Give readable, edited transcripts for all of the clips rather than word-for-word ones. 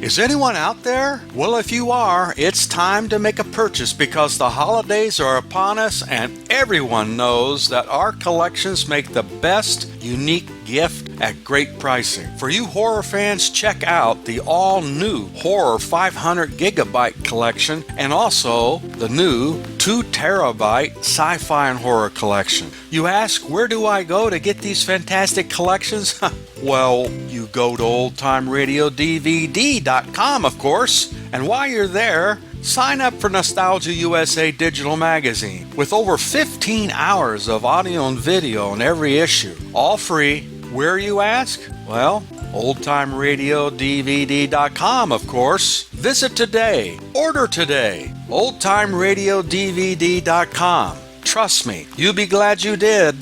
Is anyone out there? Well, if you are, it's time to make a purchase because the holidays are upon us and everyone knows that our collections make the best unique gift at great pricing. For you horror fans, check out the all-new Horror 500 Gigabyte collection and also the new 2 Terabyte Sci-Fi and Horror collection. You ask, where do I go to get these fantastic collections? Well, you go to oldtimeradiodvd.com, of course, and while you're there, sign up for Nostalgia USA Digital Magazine with over 15 hours of audio and video in every issue, all free. Where, you ask? Well, oldtimeradiodvd.com, of course. Visit today. Order today. oldtimeradiodvd.com. Trust me, you'll be glad you did.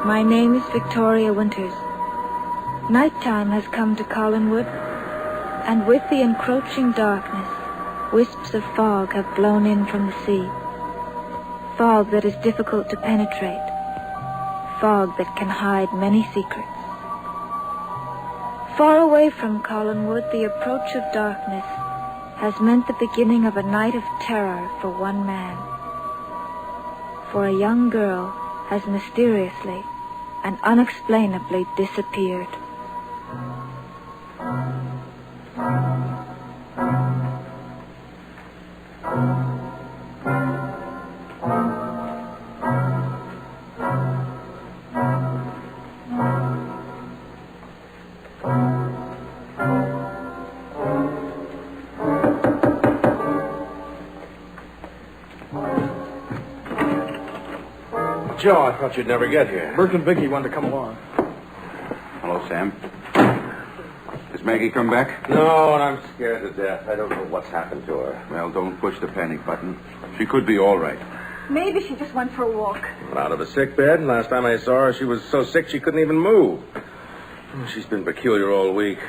My name is Victoria Winters. Nighttime has come to Collinwood, and with the encroaching darkness, wisps of fog have blown in from the sea. Fog that is difficult to penetrate. Fog that can hide many secrets. Far away from Collinwood, the approach of darkness has meant the beginning of a night of terror for one man. For a young girl has mysteriously and unexplainably disappeared. Joe, I thought you'd never get here. Bert and Vicky wanted to come along. Hello, Sam. Has Maggie come back? No, and I'm scared to death. I don't know what's happened to her. Well, don't push the panic button. She could be all right. Maybe she just went for a walk. Out of a sick bed. Last time I saw her, she was so sick she couldn't even move. She's been peculiar all week.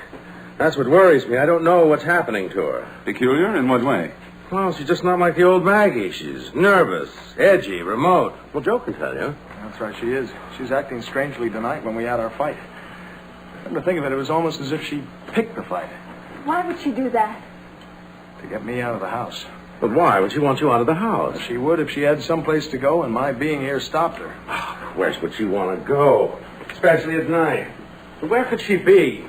That's what worries me. I don't know what's happening to her. Peculiar? In what way? Well, she's just not like the old Maggie. She's nervous, edgy, remote. Well, Joe can tell you. That's right, she is. She's acting strangely tonight when we had our fight. Come to think of it, it was almost as if she picked the fight. Why would she do that? To get me out of the house. But why would she want you out of the house? She would if she had someplace to go and my being here stopped her. Where would she want to go? Especially at night. But where could she be?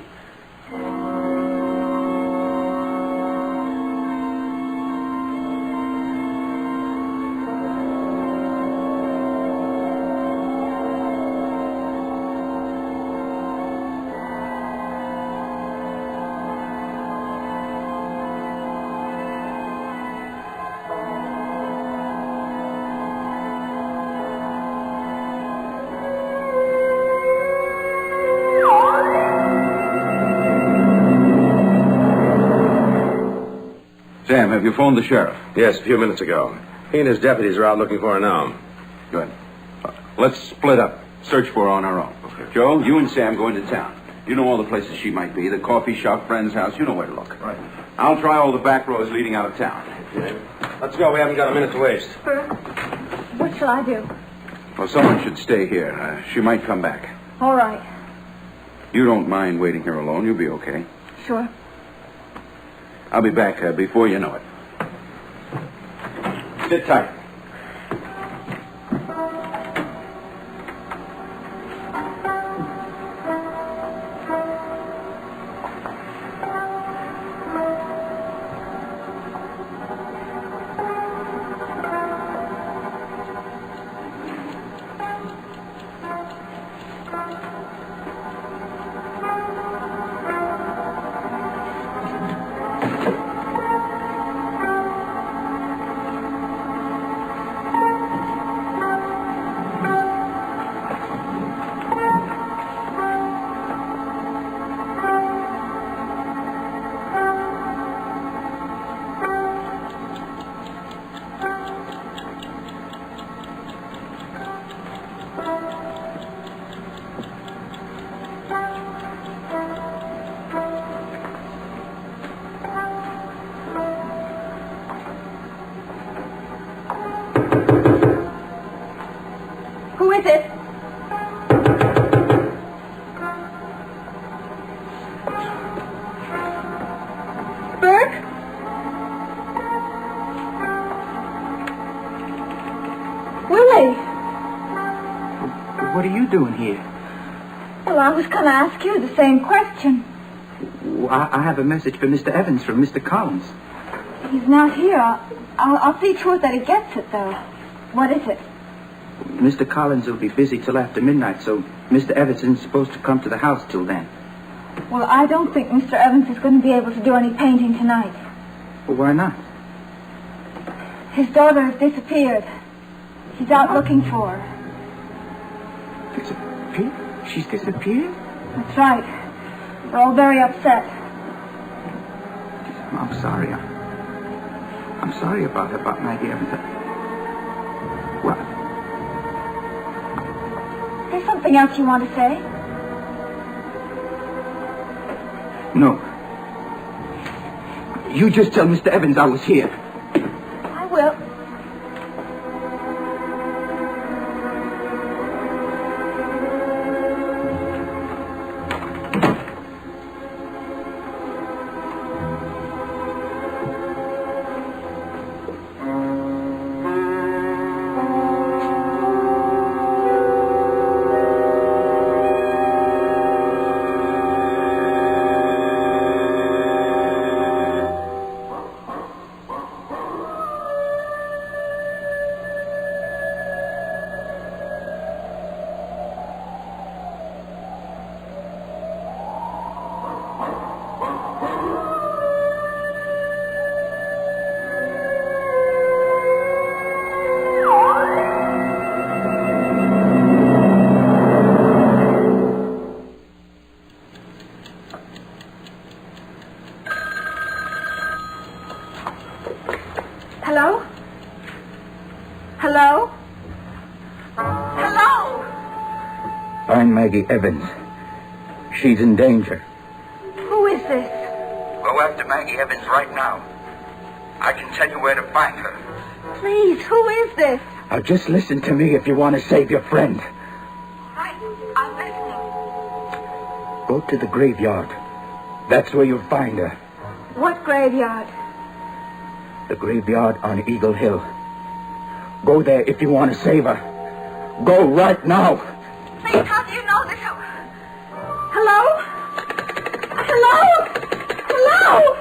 Sam, have you phoned the sheriff? Yes, a few minutes ago. He and his deputies are out looking for her now. Good. Let's split up. Search for her on our own. Okay. Joe, you and Sam go into town. You know all the places she might be. The coffee shop, friend's house. You know where to look. Right. I'll try all the back roads leading out of town. Okay. Let's go. We haven't got a minute to waste. Bert, what shall I do? Well, someone should stay here. She might come back. All right. You don't mind waiting here alone. You'll be okay. Sure. I'll be back before you know it. Sit tight. what are you doing here? Well, I was going to ask you the same question. I have a message for Mr. Evans from Mr. Collins. He's not here. I'll see to it that he gets it, though. What is it? Mr. Collins will be busy till after midnight, so Mr. Evans isn't supposed to come to the house till then. Well, I don't think Mr. Evans is going to be able to do any painting tonight. Well, why not? His daughter has disappeared. He's out looking for her. Disappeared? She's disappeared? That's right. We're all very upset. I'm sorry. I'm sorry about Maggie Evans. What? Is there something else you want to say? No. You just tell Mr. Evans I was here. I will. Hello? Hello? Hello? Find Maggie Evans. She's in danger. Who is this? Go after Maggie Evans right now. I can tell you where to find her. Please, who is this? Now just listen to me if you want to save your friend. Right, I'm listening. Go to the graveyard. That's where you'll find her. What graveyard? The graveyard on Eagle Hill. Go there if you want to save her. Go right now. Please, how do you know this? Hello? Hello? Hello?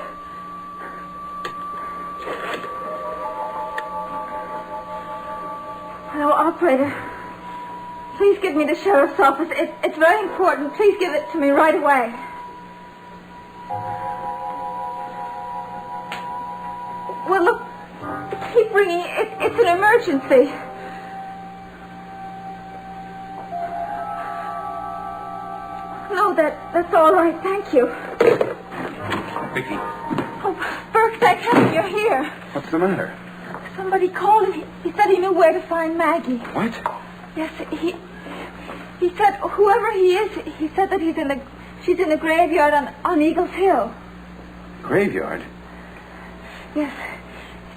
Hello, operator. Please give me the sheriff's office. It's very important. Please give it to me right away. Well, look, keep ringing. It's an emergency. No, that's all right. Thank you. Vicky, Oh, Burke, thank heaven you're here. what's the matter? Somebody called and he said he knew where to find Maggie. What? Yes, he said whoever he is, he said that she's in the graveyard on Eagles Hill. Graveyard? Yes.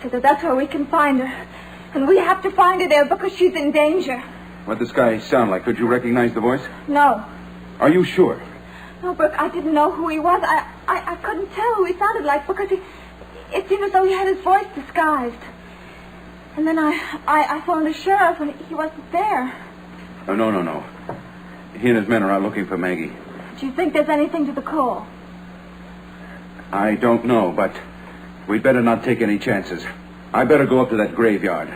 He said that's where we can find her. And we have to find her there because she's in danger. What'd this guy sound like? Could you recognize the voice? No. Are you sure? No, Burke, I didn't know who he was. I couldn't tell who he sounded like because it seemed as though he had his voice disguised. And then I phoned the sheriff and he wasn't there. Oh, no. He and his men are out looking for Maggie. Do you think there's anything to the call? I don't know, but we'd better not take any chances. I better go up to that graveyard.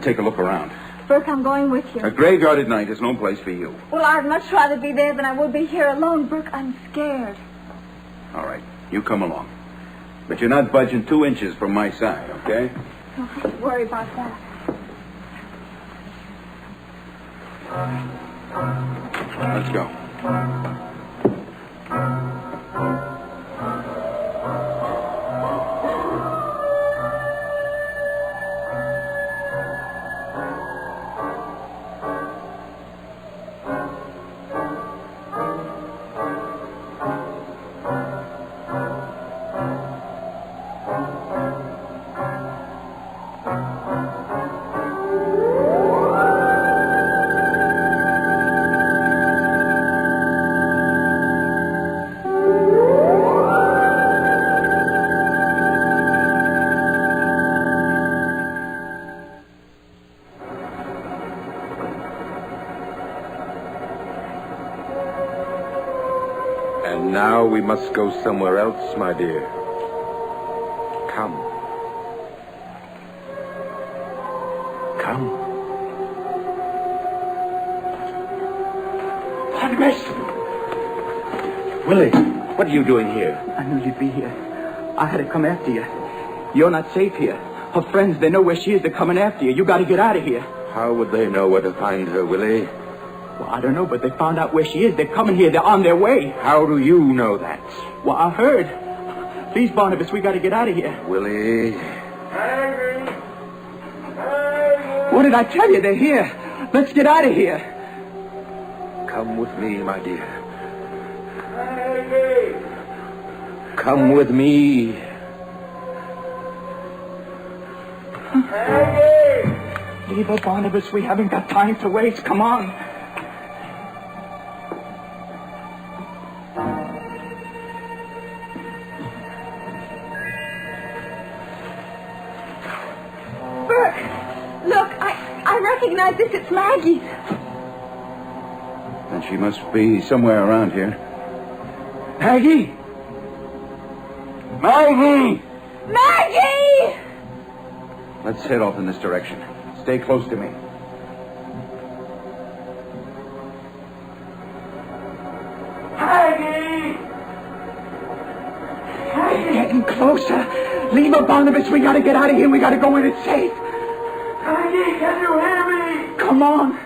Take a look around. Burke, I'm going with you. A graveyard at night is no place for you. Well, I'd much rather be there than I would be here alone. Burke, I'm scared. All right, you come along. But you're not budging 2 inches from my side, okay? Don't worry about that. Let's go. we must go somewhere else, my dear. Come. Come. Barnabas! Willie, what are you doing here? I knew you'd be here. I had to come after you. You're not safe here. Her friends, they know where she is. They're coming after you. You got to get out of here. How would they know where to find her, Willie? Well, I don't know, but they found out where she is. They're coming here. They're on their way. How do you know that? Well, I heard. Please, Barnabas, we got to get out of here. Willie. What did I tell you? They're here. Let's get out of here. Come with me, my dear. Come with me. Leave her, Barnabas. We haven't got time to waste. Come on. Burke, look, I recognize this. It's Maggie's. Then she must be somewhere around here. Maggie! Maggie! Maggie! Let's head off in this direction. Stay close to me. Maggie! They're getting closer. Leave her, Barnabas. We got to get out of here. We got to go where it's safe. Maggie, can you hear me? Come on.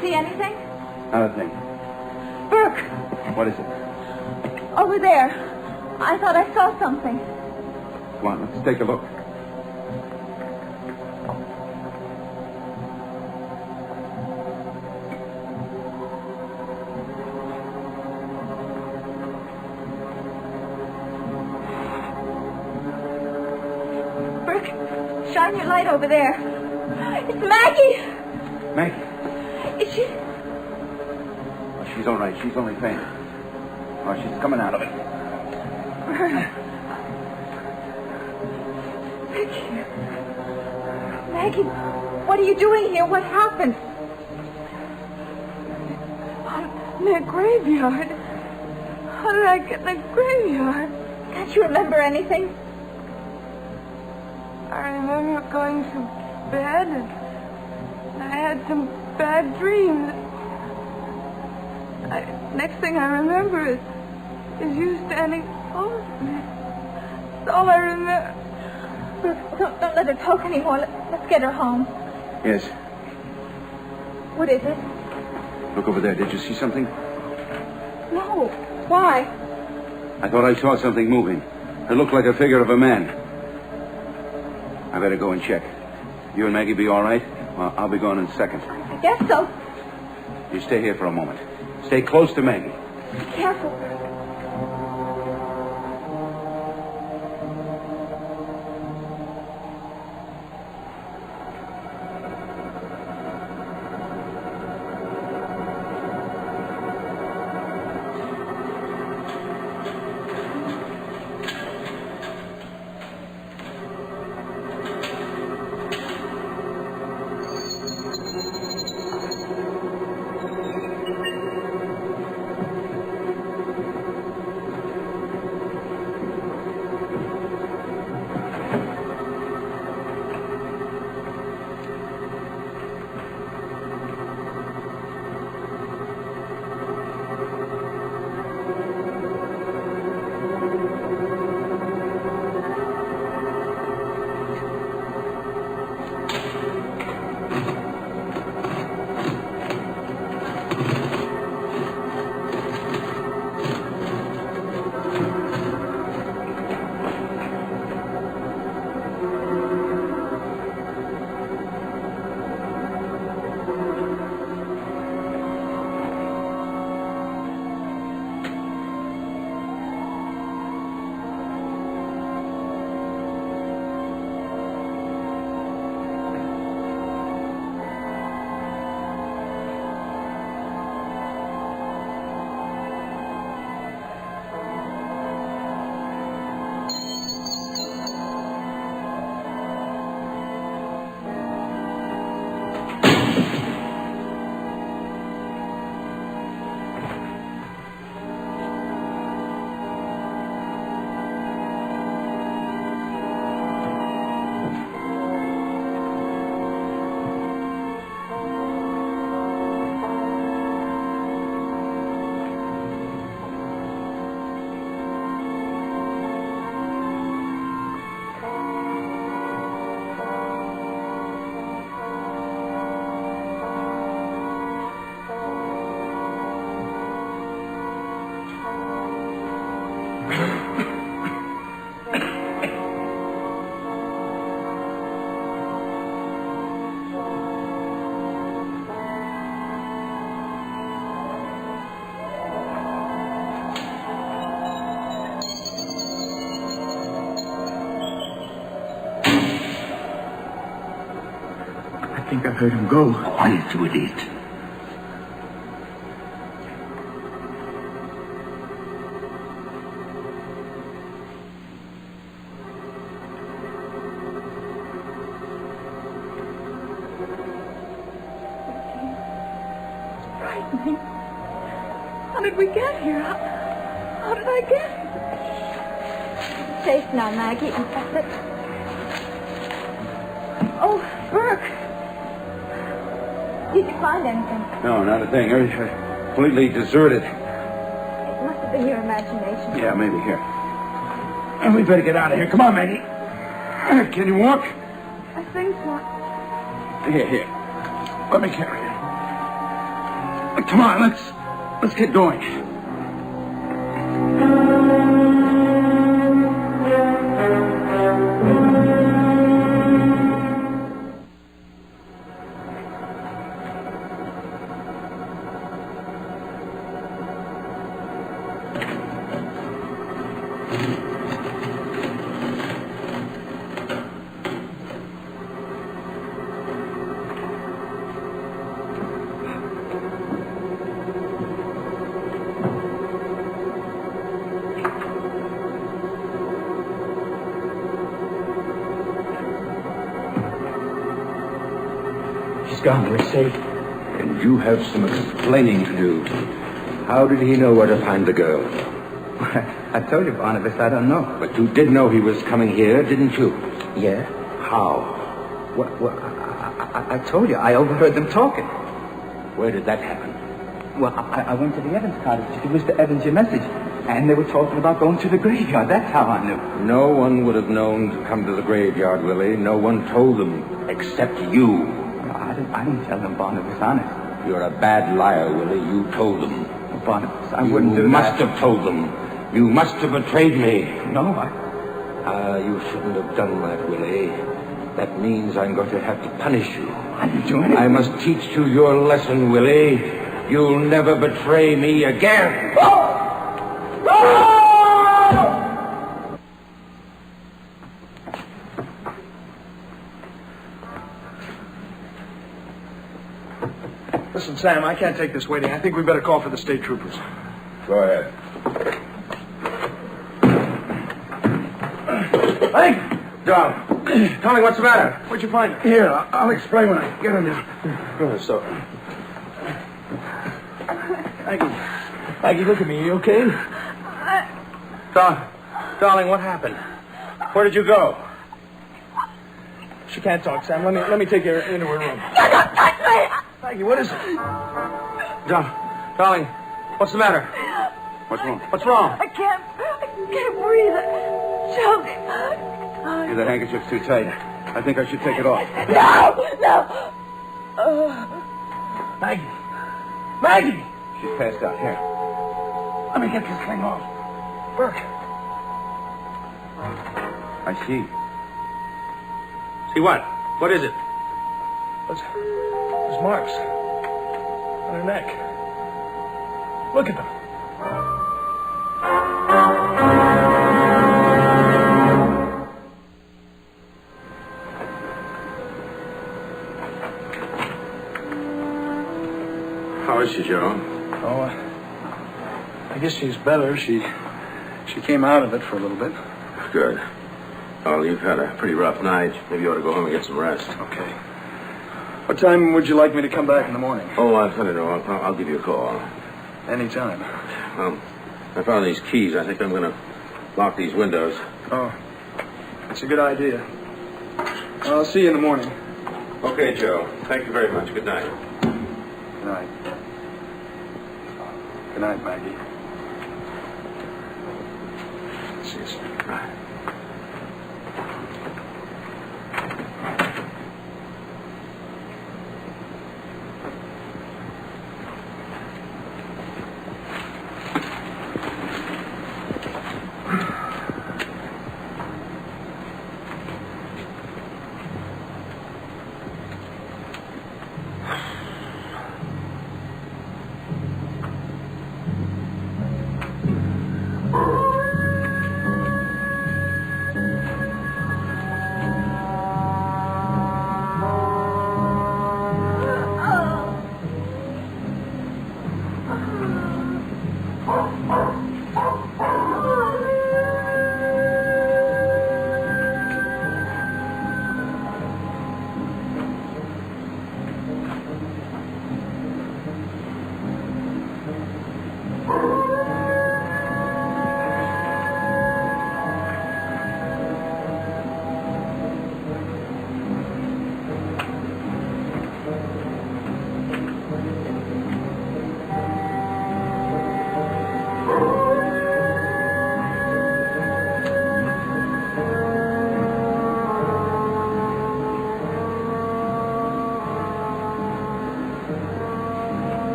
See anything? Nothing. Burke, What is it? over there. I thought I saw something. Come on, let's take a look. Burke, shine your light over there. It's Maggie! Maggie. Is she... Oh, she's all right. She's only faint. Oh, she's coming out of it. Maggie, what are you doing here? What happened? I'm in a graveyard. How did I get in a graveyard? Can't you remember anything? I remember going to bed and I had some bad dreams. Next thing I remember is you standing close to me. That's all I remember. Don't let her talk anymore. Let's get her home. Yes. What is it? Look over there. Did you see something? No. Why? I thought I saw something moving. It looked like a figure of a man. I better go and check. You and Maggie be all right? Well, I'll be gone in a second. I guess so. You stay here for a moment. Stay close to Maggie. Be careful. think I heard him go. Quiet, you idiot. Frightening. How did we get here? How did I get here? Safe now, Maggie. Oh, Burke. Did you find anything? No, not a thing. Completely deserted. It must have been your imagination. Yeah, maybe here. And we better get out of here. Come on, Maggie. Can you walk? I think so. Here. Let me carry you. Come on, let's get going. Gone, we're safe. And you have some explaining to do. How did he know where to find the girl? I told you, Barnabas, I don't know. But you did know he was coming here, didn't you? Yeah? How? Well, I told you, I overheard them talking. Where did that happen? Well, I went to the Evans cottage to give Mr. Evans your message, and they were talking about going to the graveyard. That's how I knew. No one would have known to come to the graveyard, Willie. No one told them, except you. I didn't tell them, Barnabas, honest. You're a bad liar, Willie. You told them. Barnabas, I wouldn't do that. You must have told them. You must have betrayed me. No, you shouldn't have done that, Willie. That means I'm going to have to punish you. I didn't do anything. I must teach you your lesson, Willie. You'll never betray me again. Listen, Sam, I can't take this waiting. I think we better call for the state troopers. Go ahead. Hey! John, tell me what's the matter. Where'd you find her? Here, I'll explain when I get in there. So, Maggie, look at me. You okay? darling, what happened? Where did you go? She can't talk, Sam. Let me take her into her room. Don't touch me! Maggie, what is it? Darling, what's the matter? What's wrong? What's wrong? I can't breathe. I'm choking. The handkerchief's too tight. I think I should take it off. No! Maggie! She's passed out. Here. Let me get this thing off. Burke. I see. See what? What is it? There's marks on her neck. Look at them. How is she, Joe? Oh, I guess she's better. She came out of it for a little bit. Good. Well, you've had a pretty rough night. Maybe you ought to go home and get some rest. Okay. What time would you like me to come back in the morning? Oh, I don't know. I'll give you a call. Anytime. I found these keys. I think I'm going to lock these windows. Oh, that's a good idea. I'll see you in the morning. Okay, Joe. Thank you very much. Good night. Good night. Good night, Maggie. See you soon. Bye.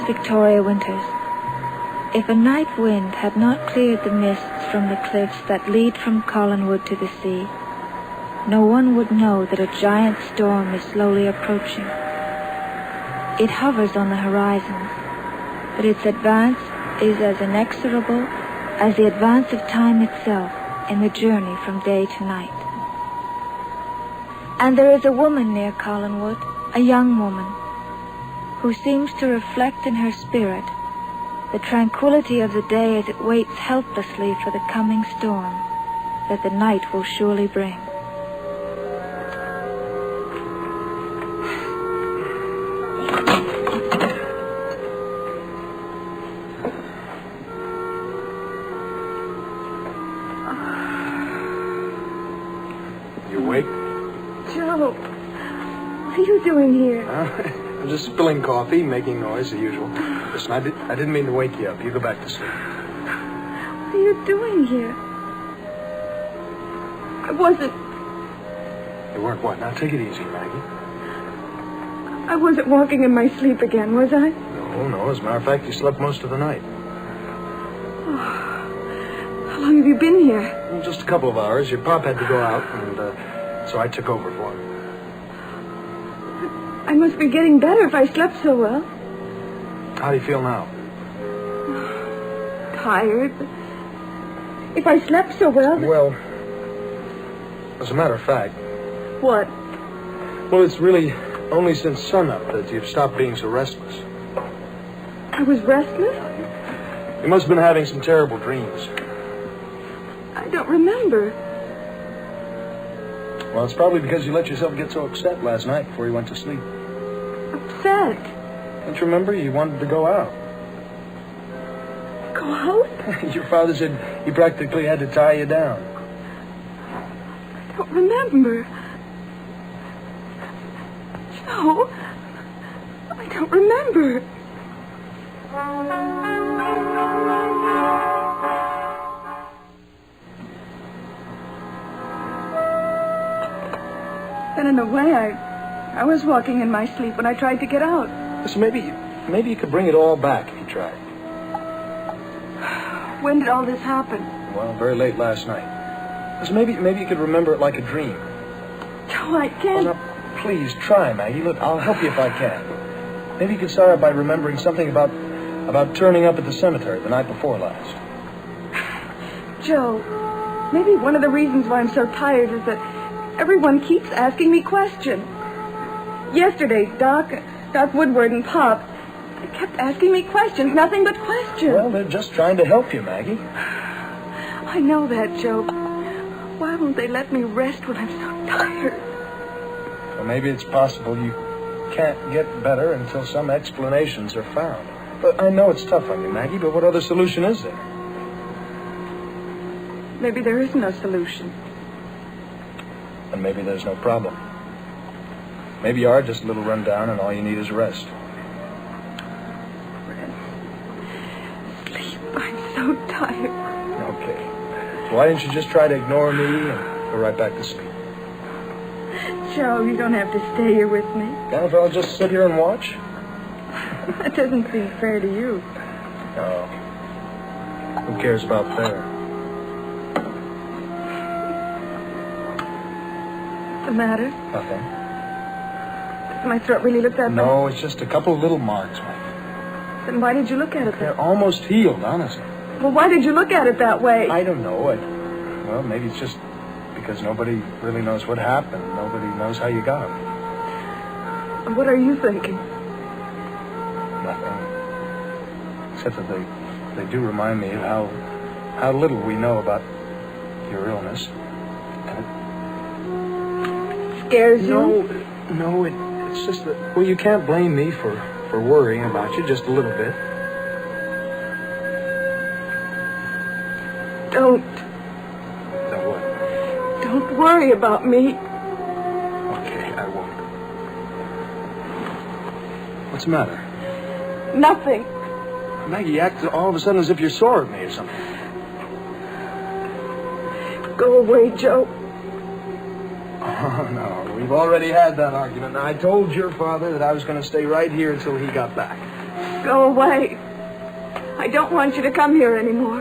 Victoria Winters, if a night wind had not cleared the mists from the cliffs that lead from Collinwood to the sea, no one would know that a giant storm is slowly approaching. It hovers on the horizon, but its advance is as inexorable as the advance of time itself in the journey from day to night. And there is a woman near Collinwood, a young woman, who seems to reflect in her spirit the tranquility of the day as it waits helplessly for the coming storm that the night will surely bring. You awake? Joe, what are you doing here? I'm just spilling coffee, making noise, the usual. Listen, I didn't mean to wake you up. You go back to sleep. What are you doing here? I wasn't... You weren't what? Now, take it easy, Maggie. I wasn't walking in my sleep again, was I? No. As a matter of fact, you slept most of the night. How long have you been here? Well, just a couple of hours. Your pop had to go out, and so I took over for him. I must be getting better if I slept so well. How do you feel now? Tired. If I slept so well... Well, as a matter of fact... What? Well, it's really only since sunup that you've stopped being so restless. I was restless? You must have been having some terrible dreams. I don't remember. Well, it's probably because you let yourself get so upset last night before you went to sleep. Upset? Don't you remember? You wanted to go out. Go out? Your father said he practically had to tie you down. I don't remember. Joe, I don't remember. Then in a way, I was walking in my sleep when I tried to get out. Listen, maybe you could bring it all back if you tried. When did all this happen? Well, very late last night. Listen, maybe you could remember it like a dream. Joe, I can't... Oh, now, please, try, Maggie. Look, I'll help you if I can. Maybe you could start out by remembering something about turning up at the cemetery the night before last. Joe, maybe one of the reasons why I'm so tired is that everyone keeps asking me questions. Yesterday, Doc Woodward and Pop, they kept asking me questions, nothing but questions. Well, they're just trying to help you, Maggie. I know that, Joe. Why won't they let me rest when I'm so tired? Well, maybe it's possible you can't get better until some explanations are found. But I know it's tough on you, Maggie, but what other solution is there? Maybe there is no solution. And maybe there's no problem. Maybe you are just a little run down and all you need is rest. Sleep. I'm so tired. Okay. So why didn't you just try to ignore me and go right back to sleep? Joe, you don't have to stay here with me. Can't if I'll just sit here and watch? That doesn't seem fair to you. No. Who cares about fair? What's the matter? Nothing. Does my throat really look that bad? No, it's just a couple of little marks, Maggie. Then why did you look at it They're that almost healed, honestly. Well, why did you look at it that way? I don't know. Well, maybe it's just because nobody really knows what happened. Nobody knows how you got them. What are you thinking? Nothing. Except that they do remind me of how little we know about your illness. And Scares you? No, it's just that, well, you can't blame me for worrying about you just a little bit. Don't what? Don't worry about me. Okay, I won't. What's the matter? Nothing. Maggie, you act all of a sudden as if you're sore at me or something. Go away, Joe. Oh, no. We've already had that argument. I told your father that I was going to stay right here until he got back. Go away. I don't want you to come here anymore.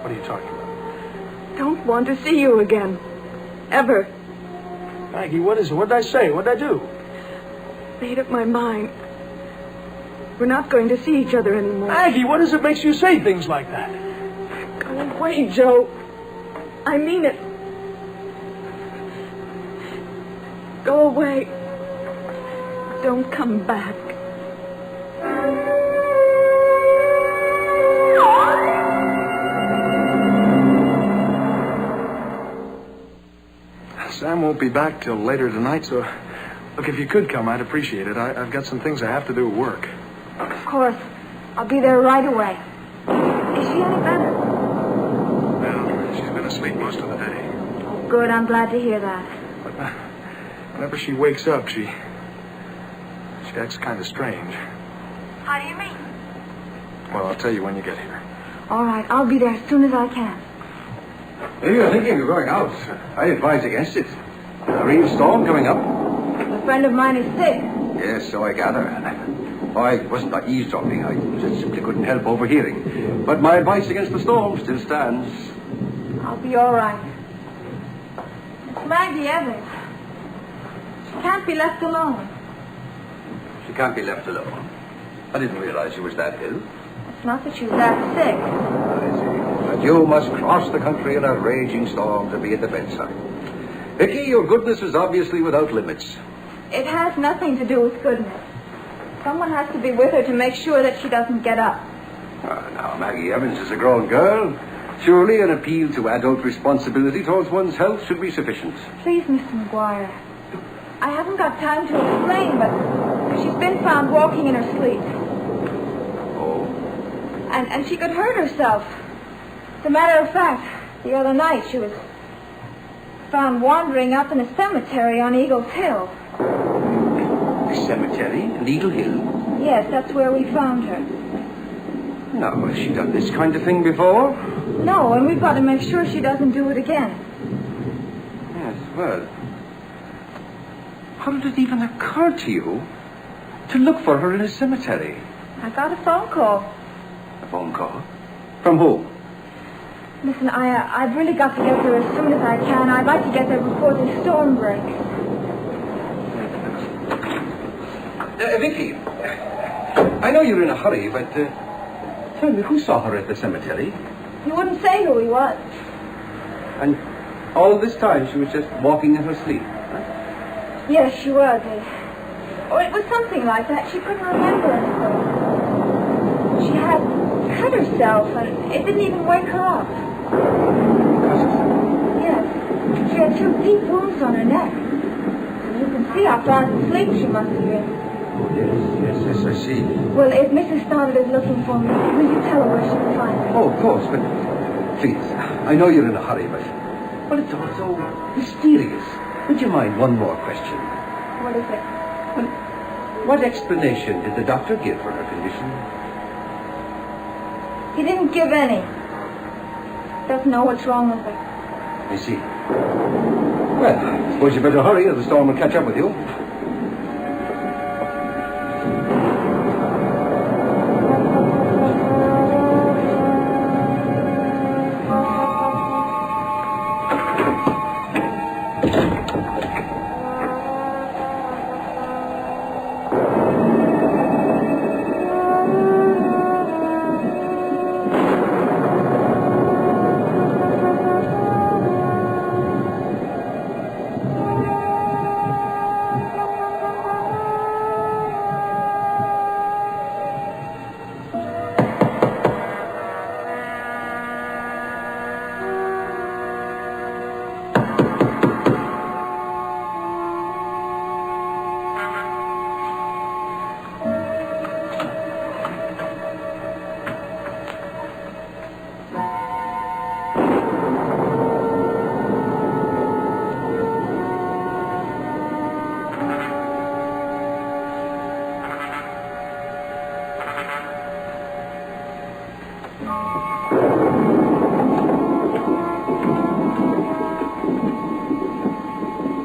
What are you talking about? Don't want to see you again. Ever. Maggie, what is it? What did I say? What did I do? Made up my mind. We're not going to see each other anymore. Maggie, what is it makes you say things like that? Go away, Joe. I mean it. Go away. Don't come back. Sam won't be back till later tonight, so look, if you could come, I'd appreciate it. I've got some things I have to do at work. Of course. I'll be there right away. Is she any better? Well, she's been asleep most of the day. Oh, good. I'm glad to hear that. But whenever she wakes up, she acts kind of strange. How do you mean? Well, I'll tell you when you get here. All right. I'll be there as soon as I can. If you're thinking of going out, I advise against it. A real storm coming up. A friend of mine is sick. Yes, so I gather. I wasn't eavesdropping. I just simply couldn't help overhearing. But my advice against the storm still stands. I'll be all right. It's Maggie Evans. She can't be left alone. She can't be left alone. I didn't realize she was that ill. It's not that she's that sick. I see. But you must cross the country in a raging storm to be at the bedside. Vicky, your goodness is obviously without limits. It has nothing to do with goodness. Someone has to be with her to make sure that she doesn't get up. Now, Maggie Evans is a grown girl. Surely an appeal to adult responsibility towards one's health should be sufficient. Please, Mr. McGuire. I haven't got time to explain, but she's been found walking in her sleep. Oh? And she could hurt herself. As a matter of fact, the other night she was found wandering up in a cemetery on Eagle's Hill. A cemetery in Eagle Hill? Yes, that's where we found her. Now, has she done this kind of thing before? No, and we've got to make sure she doesn't do it again. Yes, well... How did it even occur to you to look for her in a cemetery? I got a phone call. A phone call? From who? Listen, I've really got to get there as soon as I can. I'd like to get there before the storm breaks. Vicky, I know you're in a hurry, but tell me, who saw her at the cemetery? He wouldn't say who he was. And all this time she was just walking in her sleep, huh? Yes, she was. Or it was something like that. She couldn't remember anything. She had cut herself, and it didn't even wake her up. Yes. She had 2 deep wounds on her neck. And you can see how fast asleep she must have been. Yes, I see. Well, if Mrs. Stoddard is looking for me, will you tell her where she can find me? Oh, of course, but please, I know you're in a hurry, but it's all so mysterious. Would you mind one more question? What is it? Well, what explanation did the doctor give for her condition? He didn't give any. Doesn't know what's wrong with her. I see. Well, I suppose you better hurry or the storm will catch up with you.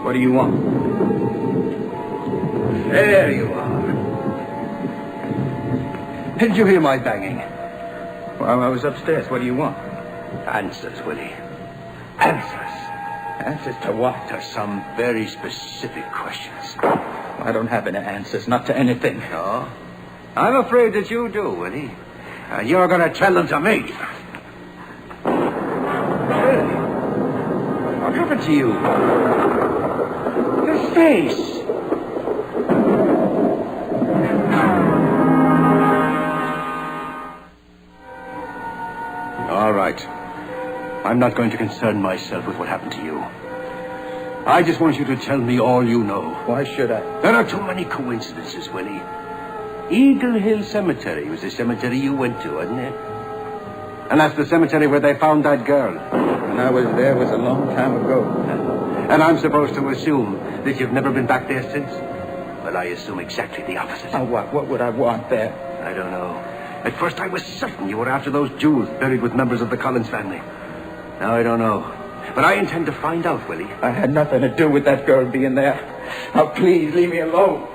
What do you want? There you are. Did you hear my banging? Well, I was upstairs. What do you want? Answers, Willie. Answers. Answers to what? To some very specific questions. I don't have any answers, not to anything. No? I'm afraid that you do, Willie. And you're going to tell them to me. Willie, what happened to you? Your face. All right. I'm not going to concern myself with what happened to you. I just want you to tell me all you know. Why should I? There are too many coincidences, Willie. Eagle Hill Cemetery was the cemetery you went to, wasn't it? And that's the cemetery where they found that girl. When I was there was a long time ago. And I'm supposed to assume that you've never been back there since? Well, I assume exactly the opposite. Now what? What would I want there? I don't know. At first I was certain you were after those Jews buried with members of the Collins family. Now I don't know. But I intend to find out, Willie. I had nothing to do with that girl being there. Now, please, leave me alone.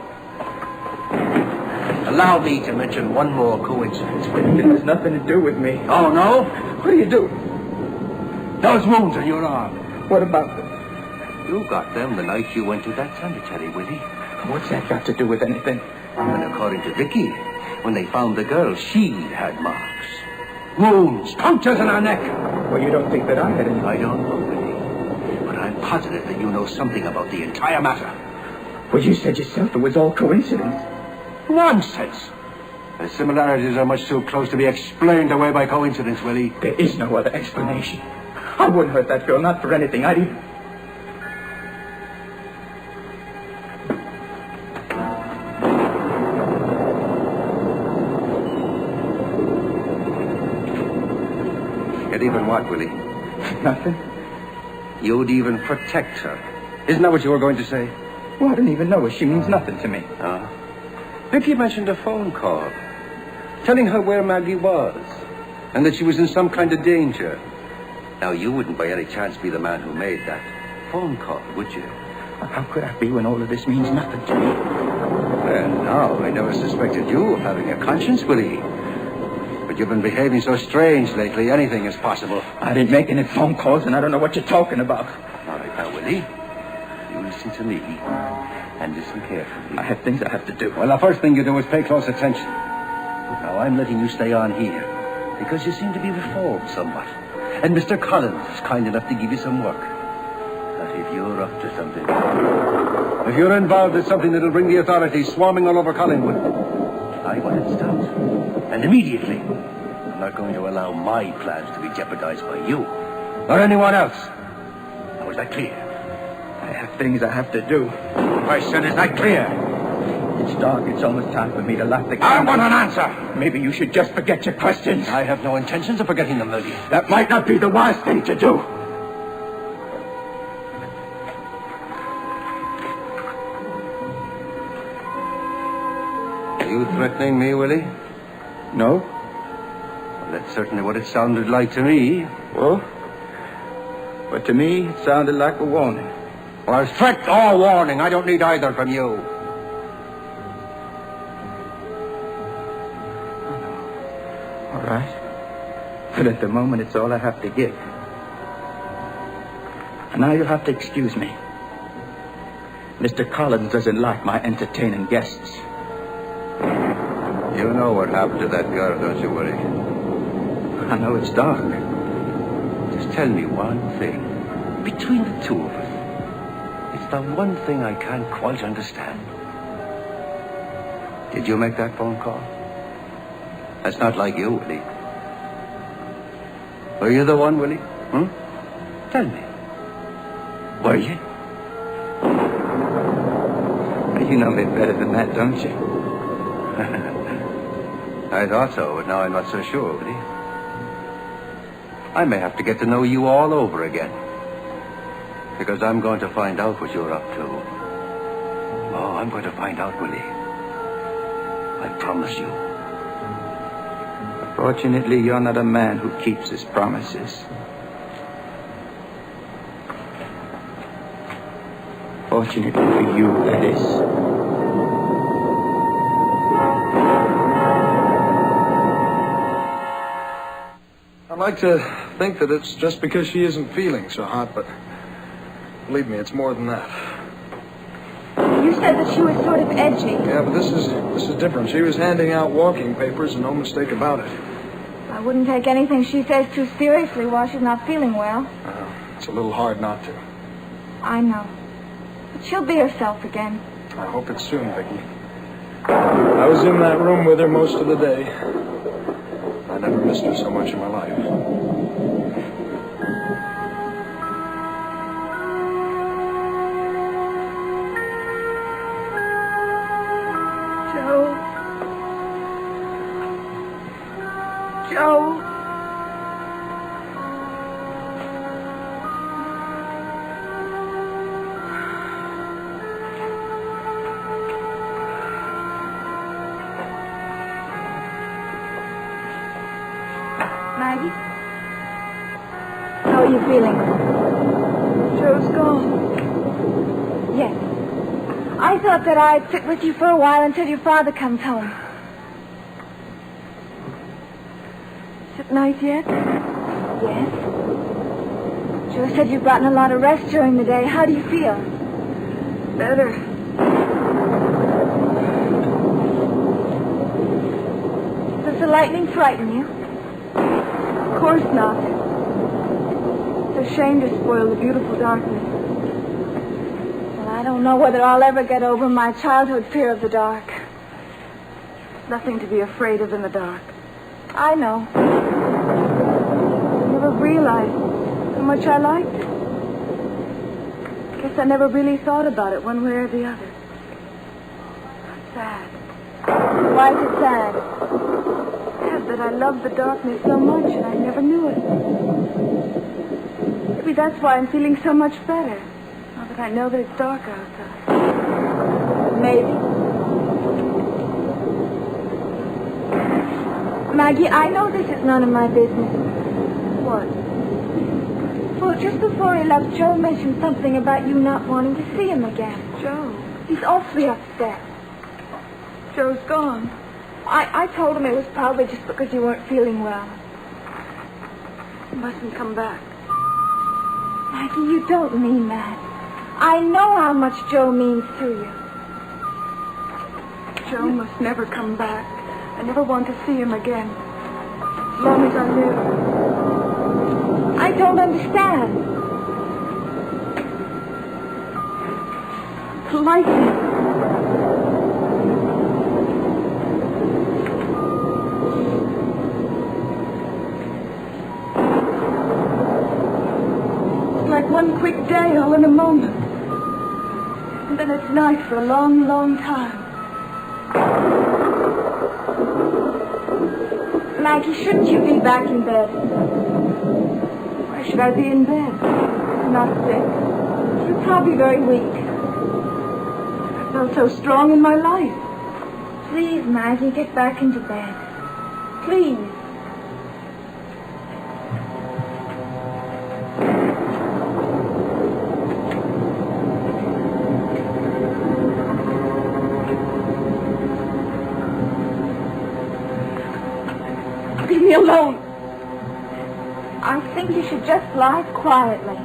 Allow me to mention one more coincidence, Willie. It has nothing to do with me. Oh, no? What do you do? Those wounds on your arm. What about them? You got them the night you went to that cemetery, Willie. What's that got to do with anything? And according to Vicky, when they found the girl, she had marks. Wounds, punctures in her neck. Well, you don't think that I had any? I don't know, Willie. But I'm positive that you know something about the entire matter. Well, you said yourself it was all coincidence. Nonsense. The similarities are much too close to be explained away by coincidence, Willie. There is no other explanation. I wouldn't hurt that girl, not for anything. I'd even... You'd even what, Willie? Nothing. You'd even protect her. Isn't that what you were going to say? Well, I don't even know her. She means nothing to me. Vicky mentioned a phone call, telling her where Maggie was, and that she was in some kind of danger. Now, you wouldn't by any chance be the man who made that phone call, would you? How could I be when all of this means nothing to me? Well, no, I never suspected you of having a conscience, Willie. But you've been behaving so strange lately, anything is possible. I didn't make any phone calls, and I don't know what you're talking about. All right, now, Willie, you listen to me, and listen carefully. I have things I have to do. Well, the first thing you do is pay close attention. Now, I'm letting you stay on here, because you seem to be reformed somewhat. And Mr. Collins is kind enough to give you some work. But if you're up to something, if you're involved in something that'll bring the authorities swarming all over Collingwood, I want it stopped. And immediately. I'm not going to allow my plans to be jeopardized by you or anyone else. Now, is that clear? I have things I have to do. I said, is that clear? It's dark. It's almost time for me to lock the I camera. want an answer. Maybe you should just forget your questions. I have no intentions of forgetting them, Willie. That might not be the wise thing to do. Are you threatening me, Willie? No? Well, that's certainly what it sounded like to me. Well, but to me, it sounded like a warning. Well, threat or warning, I don't need either from you. All right. But at the moment, it's all I have to give. And now you'll have to excuse me. Mr. Collins doesn't like my entertaining guests. You know what happened to that girl, don't you, Willie? I know it's dark. Just tell me one thing. Between the two of us, it's the one thing I can't quite understand. Did you make that phone call? That's not like you, Willie. Were you the one, Willie? Tell me. Were you? You know me better than that, don't you? I thought so, but now I'm not so sure, Willie. I may have to get to know you all over again. Because I'm going to find out what you're up to. Oh, I'm going to find out, Willie. I promise you. Fortunately, you're not a man who keeps his promises. Fortunately for you, that is. I'd like to think that it's just because she isn't feeling so hot, but believe me, it's more than that. You said that she was sort of edgy. Yeah, but this is different. She was handing out walking papers, and no mistake about it. I wouldn't take anything she says too seriously while she's not feeling well. It's a little hard not to. I know. But she'll be herself again. I hope it's soon, Vicky. I was in that room with her most of the day. I never missed her so much in my life. Joe. Maggie? How are you feeling? Joe's gone. Yes. I thought that I'd sit with you for a while until your father comes home. Is it night yet? Yes. Joe said you've gotten a lot of rest during the day. How do you feel? Better. Does the lightning frighten you? Of course not. It's a shame to spoil the beautiful darkness. Well, I don't know whether I'll ever get over my childhood fear of the dark. Nothing to be afraid of in the dark. I know. I never realized how much I liked it. Guess I never really thought about it one way or the other. Sad. Why is it sad? Sad that I loved the darkness so much and I never knew it. Maybe that's why I'm feeling so much better, now that I know that it's dark outside. Maybe. Maggie, I know this is none of my business. What? Well, just before he left, Joe mentioned something about you not wanting to see him again. Joe? He's awfully upset. Joe's gone. I told him it was probably just because you weren't feeling well. He mustn't come back. Maggie, you don't mean that. I know how much Joe means to you. Joe must never come back. I never want to see him again. As long as I live. I don't understand. The lightning. It's like one quick day all in a moment. And then it's night for a long, long time. Maggie, shouldn't you be back in bed? Why should I be in bed? I'm not sick. You're probably very weak. I felt so strong in my life. Please, Maggie, get back into bed. Please. Leave me alone. I think you should just lie quietly.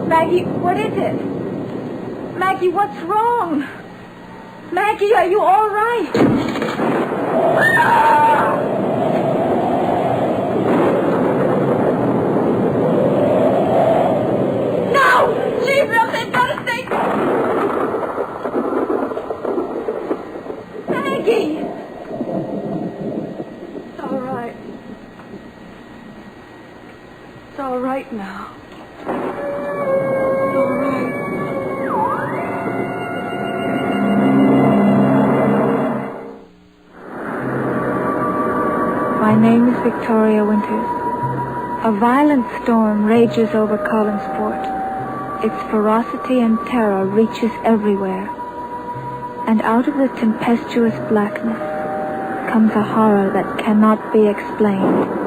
Maggie, what is it? Maggie, what's wrong? Maggie, are you all right? right now. It's all right. My name is Victoria Winters. A violent storm rages over Collinsport. Its ferocity and terror reaches everywhere. And out of the tempestuous blackness comes a horror that cannot be explained.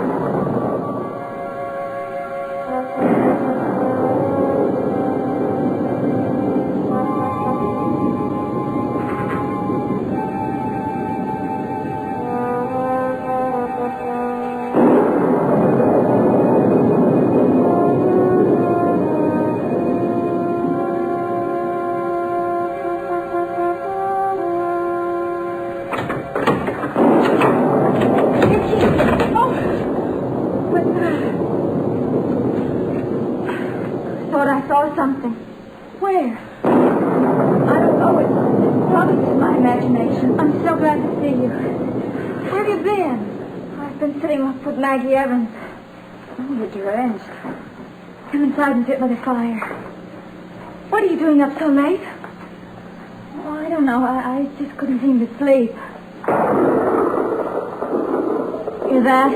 Something. Where? I don't know. It's probably just my imagination. I'm so glad to see you. Where have you been? I've been sitting up with Maggie Evans. Oh, you're drenched. Come inside and sit by the fire. What are you doing up so late? Oh, I don't know. I just couldn't seem to sleep. Hear that?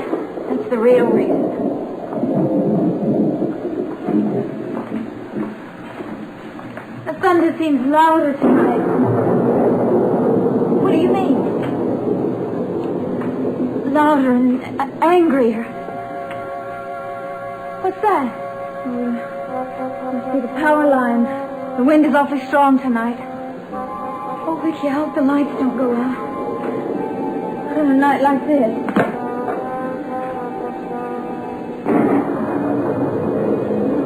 That's the real reason. The thunder seems louder tonight. What do you mean? Louder and angrier. What's that? Must be the power lines. The wind is awfully strong tonight. Oh, Vicky, I hope the lights don't go out. Not on a night like this.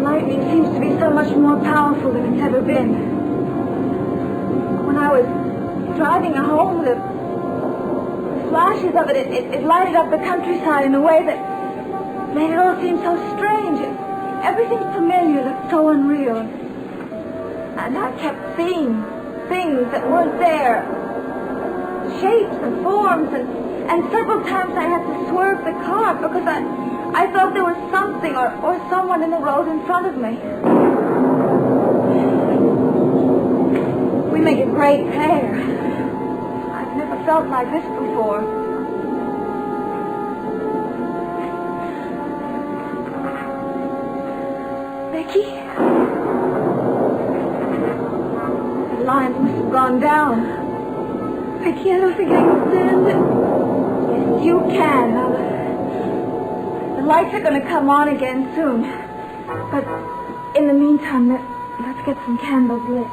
Lightning seems to be so much more powerful than it's ever been. When I was driving home, the flashes of it lighted up the countryside in a way that made it all seem so strange. Everything familiar looked so unreal. And I kept seeing things that weren't there. Shapes and forms, and several times I had to swerve the car because I thought there was something or someone in the road in front of me. We make a great pair. I've never felt like this before. Becky? The lines must have gone down. Becky, I don't think I can stand it. Yes, you can. The lights are going to come on again soon. But in the meantime, let's get some candles lit.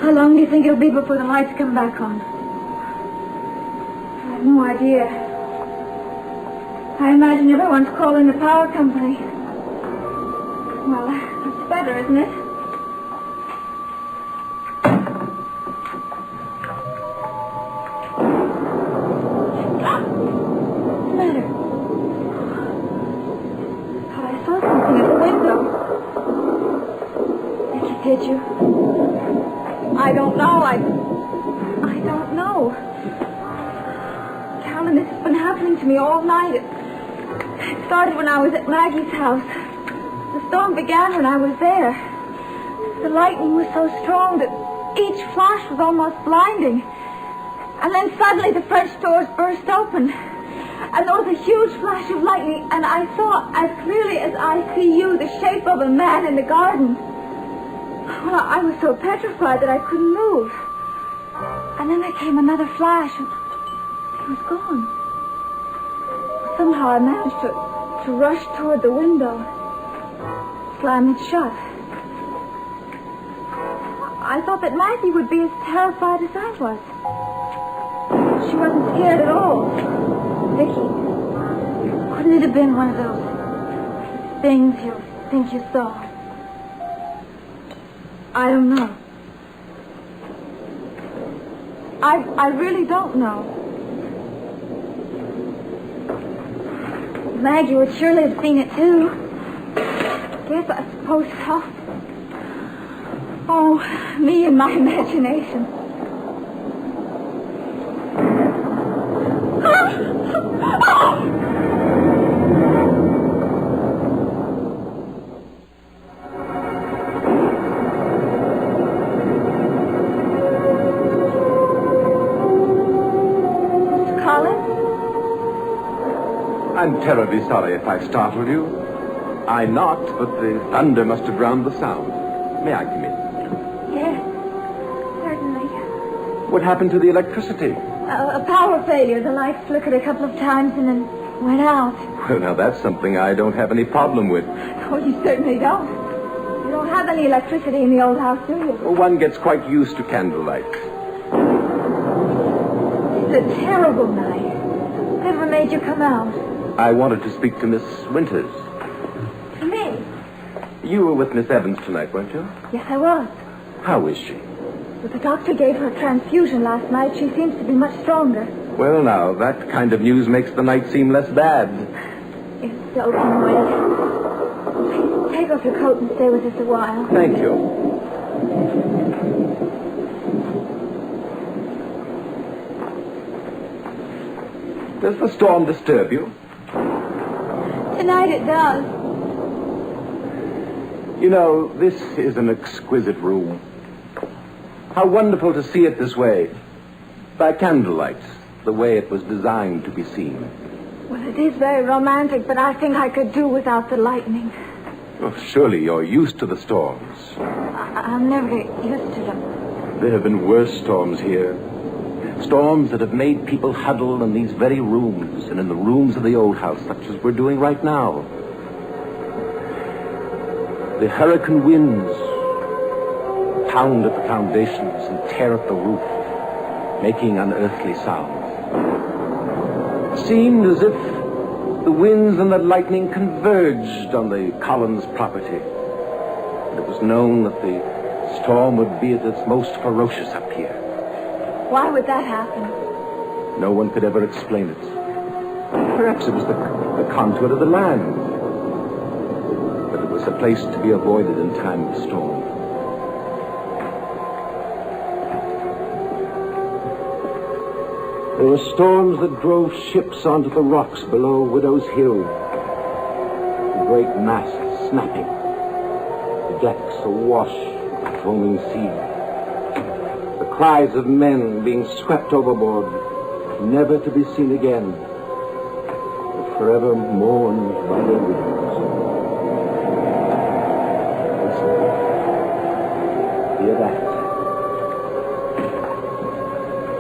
How long do you think it'll be before the lights come back on? I have no idea. I imagine everyone's calling the power company. Well, that's better, isn't it? What's the matter? I thought I saw something at the window. Nicky, did you? I don't know. I don't know. Carolyn, this has been happening to me all night. It started when I was at Maggie's house. The storm began when I was there. The lightning was so strong that each flash was almost blinding. And then suddenly the French doors burst open. And there was a huge flash of lightning, and I saw as clearly as I see you the shape of a man in the garden. Well, I was so petrified that I couldn't move. And then there came another flash, and he was gone. Somehow I managed to rush toward the window, slam it shut. I thought that Maggie would be as terrified as I was. She wasn't scared at all. Vicky, couldn't it have been one of those things you think you saw? I don't know. I really don't know. Maggie would surely have seen it too. Yes, I suppose so. Oh, me and my imagination. I'm terribly sorry if I startled you. I knocked, but the thunder must have drowned the sound. May I come in? Yes, certainly. What happened to the electricity? A power failure. The light flickered a couple of times and then went out. Well, now that's something I don't have any problem with. Oh, you certainly don't. You don't have any electricity in the old house, do you? Well, one gets quite used to candlelight. It's a terrible night. Whatever made you come out? I wanted to speak to Miss Winters. To me? You were with Miss Evans tonight, weren't you? Yes, I was. How is she? But the doctor gave her a transfusion last night. She seems to be much stronger. Well, now, that kind of news makes the night seem less bad. If so, can wait. Please take off your coat and stay with us a while. Thank you. Does the storm disturb you? Tonight it does. You know, this is an exquisite room. How wonderful to see it this way. By candlelight, the way it was designed to be seen. Well, it is very romantic, but I think I could do without the lightning. Oh, surely you're used to the storms. I'll never get used to them. There have been worse storms here. Storms that have made people huddle in these very rooms and in the rooms of the old house, such as we're doing right now. The hurricane winds pound at the foundations and tear at the roof, making unearthly sounds. It seemed as if the winds and the lightning converged on the Collins property. It was known that the storm would be at its most ferocious up here. Why would that happen? No one could ever explain it. Perhaps it was the contour of the land. But it was a place to be avoided in time of storm. There were storms that drove ships onto the rocks below Widow's Hill. The great masts snapping. The decks awash with foaming sea. The cries of men being swept overboard, never to be seen again, but forever mourned by their widows. Listen. Hear that?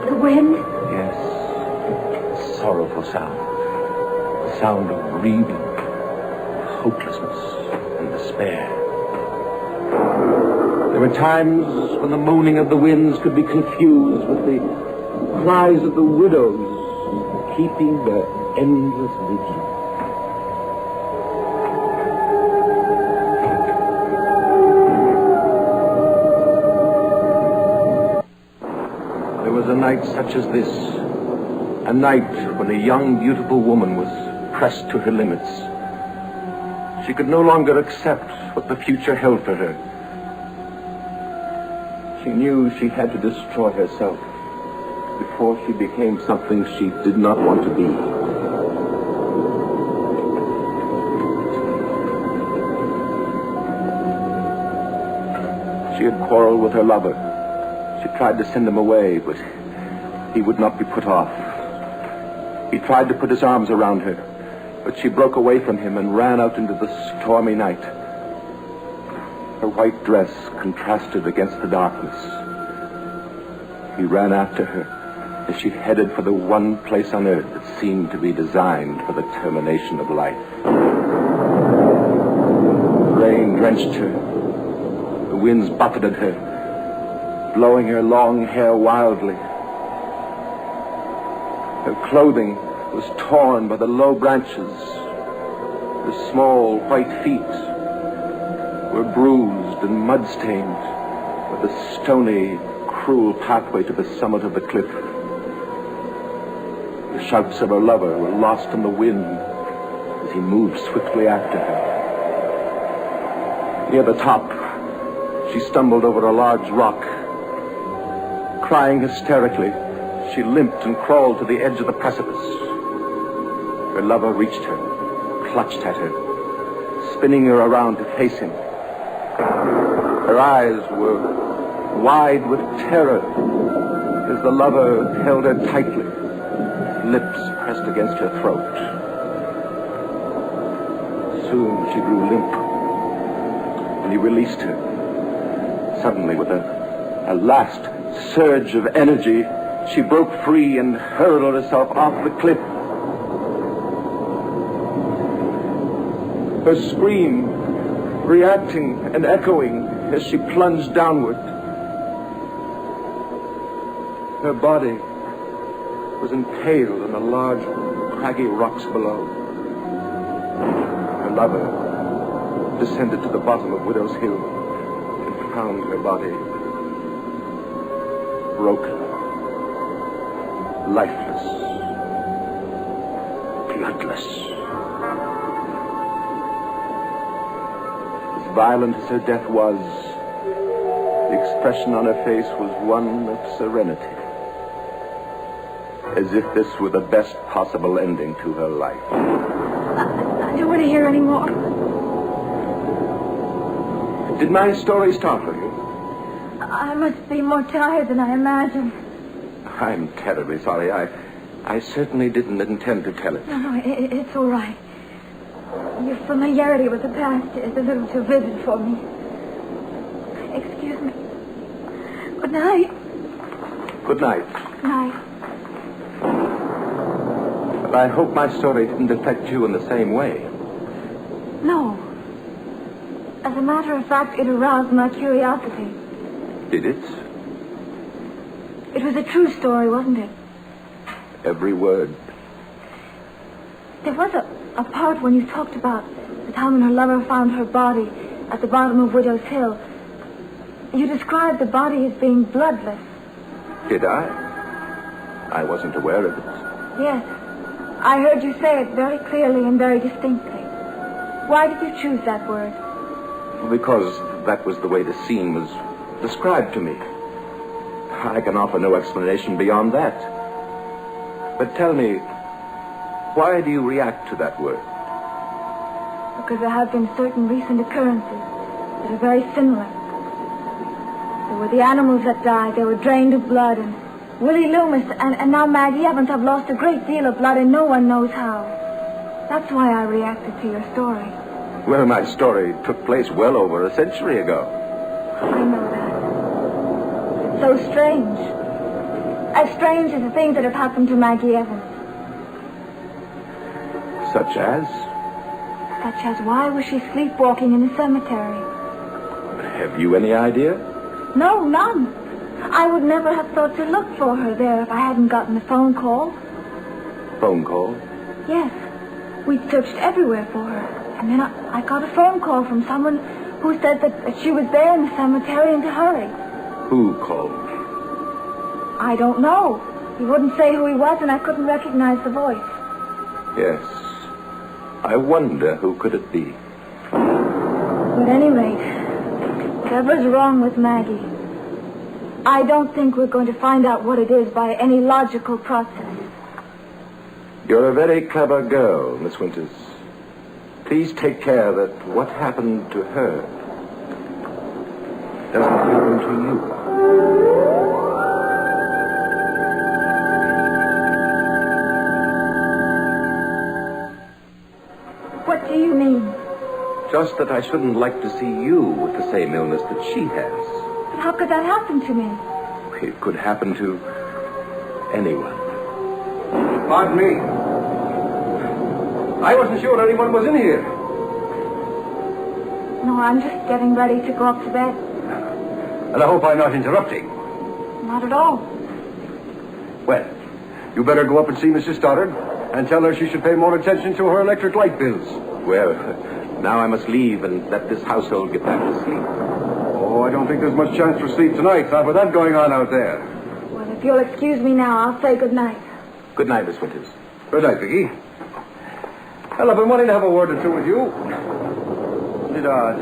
The wind? Yes. A sorrowful sound. The sound of grieving, hopelessness, and despair. There were times when the moaning of the winds could be confused with the cries of the widows keeping their endless vigil. There was a night such as this, a night when a young, beautiful woman was pressed to her limits. She could no longer accept what the future held for her. She knew she had to destroy herself before she became something she did not want to be. She had quarreled with her lover. She tried to send him away, but he would not be put off. He tried to put his arms around her, but she broke away from him and ran out into the stormy night. Her white dress contrasted against the darkness. He ran after her as she headed for the one place on earth that seemed to be designed for the termination of life. The rain drenched her. The winds buffeted her, blowing her long hair wildly. Her clothing was torn by the low branches. Her small white feet were bruised and mud-stained with the stony, cruel pathway to the summit of the cliff. The shouts of her lover were lost in the wind as he moved swiftly after her. Near the top, she stumbled over a large rock. Crying hysterically, she limped and crawled to the edge of the precipice. Her lover reached her, clutched at her, spinning her around to face him. Her eyes were wide with terror as the lover held her tightly, lips pressed against her throat. soon she grew limp. And he released her. Suddenly, with a last surge of energy, she broke free and hurled herself off the cliff. Her scream reacting and echoing as she plunged downward. Her body was impaled on the large, craggy rocks below. Her lover descended to the bottom of Widow's Hill and found her body broken, lifeless, bloodless. As violent as her death was, the expression on her face was one of serenity, as if this were the best possible ending to her life. I don't want to hear any more. Did my story startle you? I must be more tired than I imagined. I'm terribly sorry. I certainly didn't intend to tell it. No, it's all right. Your familiarity with the past is a little too vivid for me. Excuse me. Good night. Good night. Good night. But I hope my story didn't affect you in the same way. No. As a matter of fact, it aroused my curiosity. Did it? It was a true story, wasn't it? Every word. There was a part when you talked about the time when her lover found her body at the bottom of Widow's Hill. You described the body as being bloodless. Did I? I wasn't aware of it. Yes. I heard you say it very clearly and very distinctly. Why did you choose that word? Because that was the way the scene was described to me. I can offer no explanation beyond that. But tell me, why do you react to that word? Because there have been certain recent occurrences that are very similar. There were the animals that died, they were drained of blood, and Willie Loomis and now Maggie Evans have lost a great deal of blood, and no one knows how. That's why I reacted to your story. Well, my story took place well over a century ago. I know that. It's so strange. As strange as the things that have happened to Maggie Evans. Such as? Such as, why was she sleepwalking in the cemetery? Have you any idea? No, none. I would never have thought to look for her there if I hadn't gotten a phone call. Phone call? Yes. We'd searched everywhere for her. And then I got a phone call from someone who said that she was there in the cemetery and to hurry. Who called? I don't know. He wouldn't say who he was, and I couldn't recognize the voice. Yes. I wonder who could it be? But at any rate, whatever's wrong with Maggie, I don't think we're going to find out what it is by any logical process. You're a very clever girl, Miss Winters. Please take care that what happened to her doesn't happen to you. What do you mean? Just that I shouldn't like to see you with the same illness that she has. But how could that happen to me? It could happen to anyone. Pardon me. I wasn't sure anyone was in here. No, I'm just getting ready to go up to bed. And I hope I'm not interrupting. Not at all. Well, you better go up and see Mrs. Stoddard and tell her she should pay more attention to her electric light bills. Well, now I must leave and let this household get back to sleep. Oh, I don't think there's much chance for sleep tonight, not with that going on out there. Well, if you'll excuse me now, I'll say good night. Good night, Miss Winters. Good night, Vicky. Well, I've been wanting to have a word or two with you. Isn't it odd?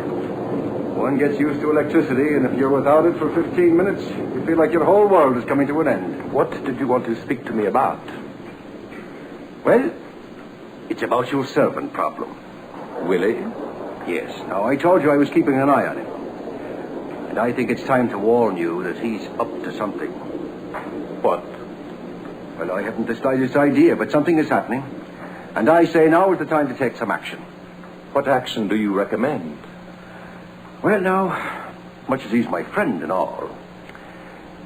One gets used to electricity, and if you're without it for 15 minutes, you feel like your whole world is coming to an end. What did you want to speak to me about? Well, it's about your servant problem. Willie? Yes. Now, I told you I was keeping an eye on him. And I think it's time to warn you that he's up to something. What? Well, I haven't the slightest idea, but something is happening. And I say now is the time to take some action. What action do you recommend? Well, now, much as he's my friend and all,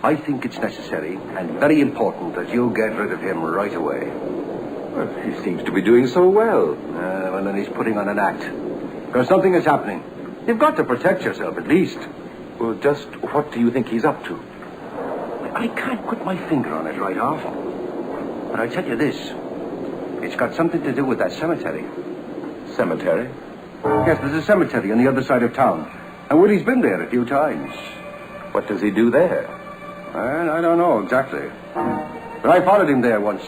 I think it's necessary and very important that you get rid of him right away. Well, he seems to be doing so well. Well, then he's putting on an act. Because something is happening. You've got to protect yourself, at least. Well, just what do you think he's up to? I can't put my finger on it right off. But I tell you this. It's got something to do with that cemetery. Cemetery? Yes, there's a cemetery on the other side of town. And Willie's been there a few times. What does he do there? Well, I don't know exactly. But I followed him there once.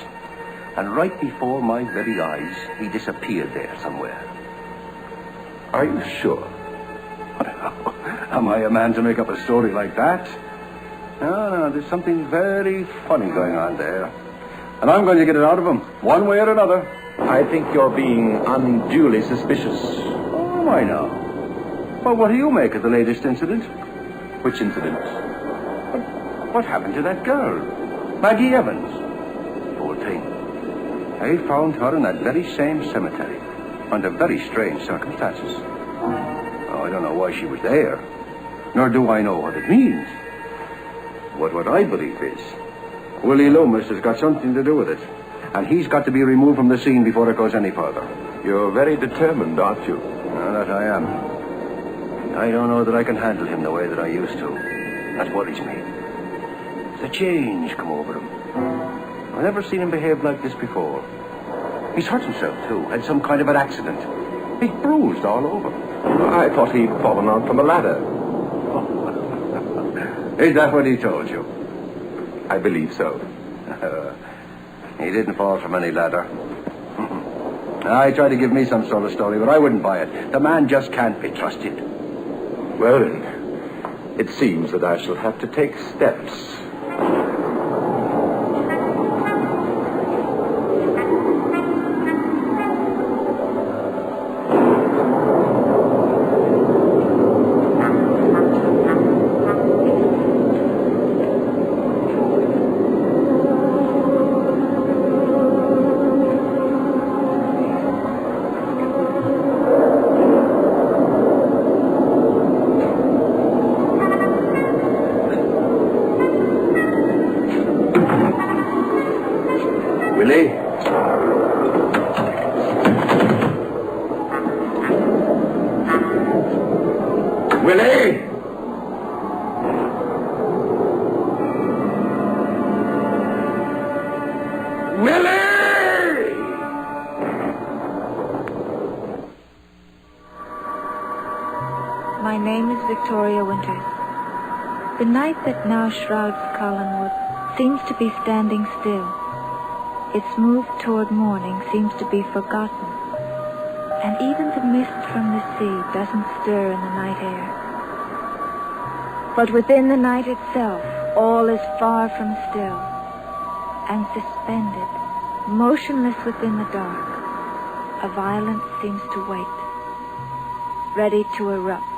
And right before my very eyes, he disappeared there somewhere. Are you sure? Am I a man to make up a story like that? No, there's something very funny going on there. And I'm going to get it out of him, one way or another. I think you're being unduly suspicious. Oh, why now? Well, what do you make of the latest incident? Which incident? What happened to that girl? Maggie Evans. Poor thing. They found her in that very same cemetery, under very strange circumstances. Oh, I don't know why she was there, nor do I know what it means. But what I believe is, Willie Loomis has got something to do with it, and he's got to be removed from the scene before it goes any further. You're very determined, aren't you? That I am. I don't know that I can handle him the way that I used to. That worries me. There's a change come over him. I've never seen him behave like this before. He's hurt himself, too. Had some kind of an accident. He's bruised all over. I thought he'd fallen out from a ladder. Is that what he told you? I believe so. He didn't fall from any ladder. I tried to give me some sort of story, but I wouldn't buy it. The man just can't be trusted. Well, then, it seems that I shall have to take steps. Willie? Willie! Willie! My name is Victoria Winters. The night that now shrouds Collinwood seems to be standing still. Its move toward morning seems to be forgotten, and even the mist from the sea doesn't stir in the night air. But within the night itself, all is far from still, and suspended, motionless within the dark, a violence seems to wait, ready to erupt.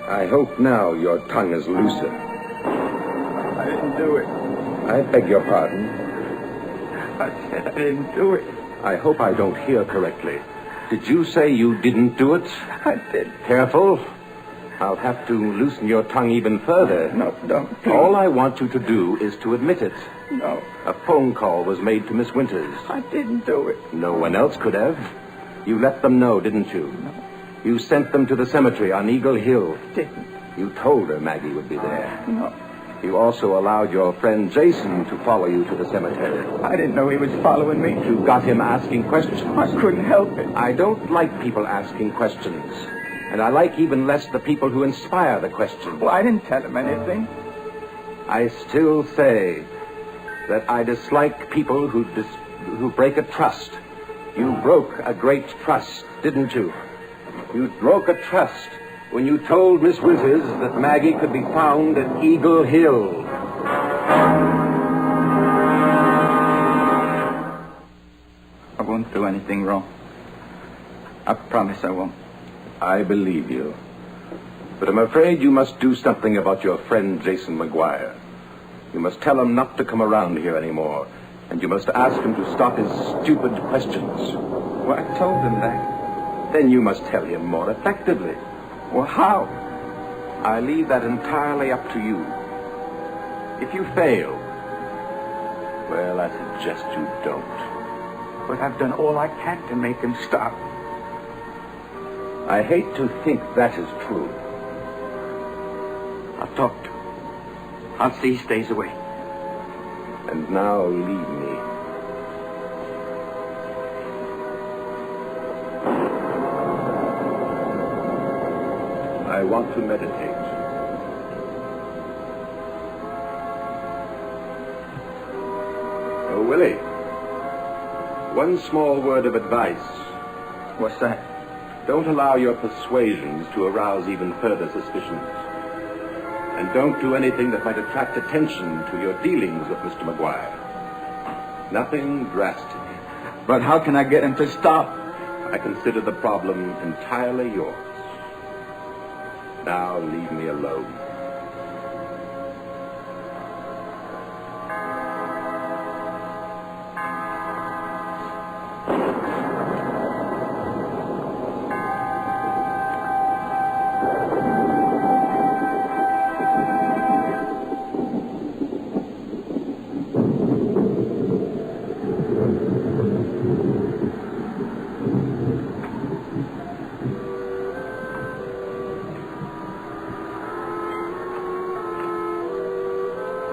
I hope now your tongue is looser. I didn't do it. I beg your pardon. I said I didn't do it. I hope I don't hear correctly. Did you say you didn't do it? I did. Careful. I'll have to loosen your tongue even further. No, don't. Please. All I want you to do is to admit it. No, A phone call was made to Miss Winters. I didn't do it. No one else could have. You let them know, didn't you? No. You sent them to the cemetery on Eagle Hill. Didn't. You told her Maggie would be there. No, You also allowed your friend Jason to follow you to the cemetery. I didn't know he was following me. You got him asking questions. I couldn't help it. I don't like people asking questions. And I like even less the people who inspire the questions. Well, I didn't tell him anything. I still say that I dislike people who break a trust. You broke a great trust, didn't you? You broke a trust when you told Miss Winters that Maggie could be found at Eagle Hill. I won't do anything wrong. I promise I won't. I believe you. But I'm afraid you must do something about your friend Jason McGuire. You must tell him not to come around here anymore. And you must ask him to stop his stupid questions. Well, I told him that. Then you must tell him more effectively. Well, how? I leave that entirely up to you. If you fail, well, I suggest you don't. But I've done all I can to make him stop. I hate to think that is true. I'll talk to him. I'll see he stays away. And now leave me. I want to meditate. Oh, Willie. One small word of advice. What's that? Don't allow your persuasions to arouse even further suspicions. And don't do anything that might attract attention to your dealings with Mr. McGuire. Nothing drastic. But how can I get him to stop? I consider the problem entirely yours. Now leave me alone.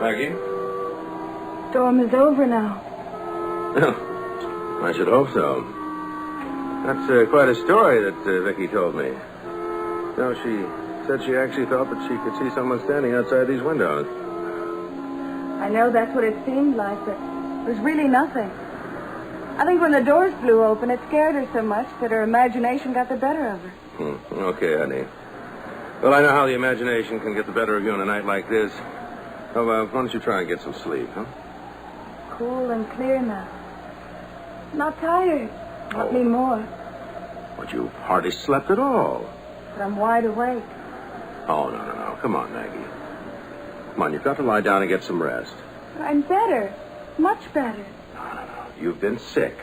Maggie? Storm is over now. Well, I should hope so. That's quite a story that Vicky told me. No, she said she actually thought that she could see someone standing outside these windows. I know that's what it seemed like, but it was really nothing. I think when the doors flew open, it scared her so much that her imagination got the better of her. Okay, honey. Well, I know how the imagination can get the better of you on a night like this. Oh, why don't you try and get some sleep, huh? Cool and clear now. Not tired. Not anymore. But you hardly slept at all. But I'm wide awake. Oh, no. Come on, Maggie. Come on, you've got to lie down and get some rest. I'm better. Much better. No. You've been sick.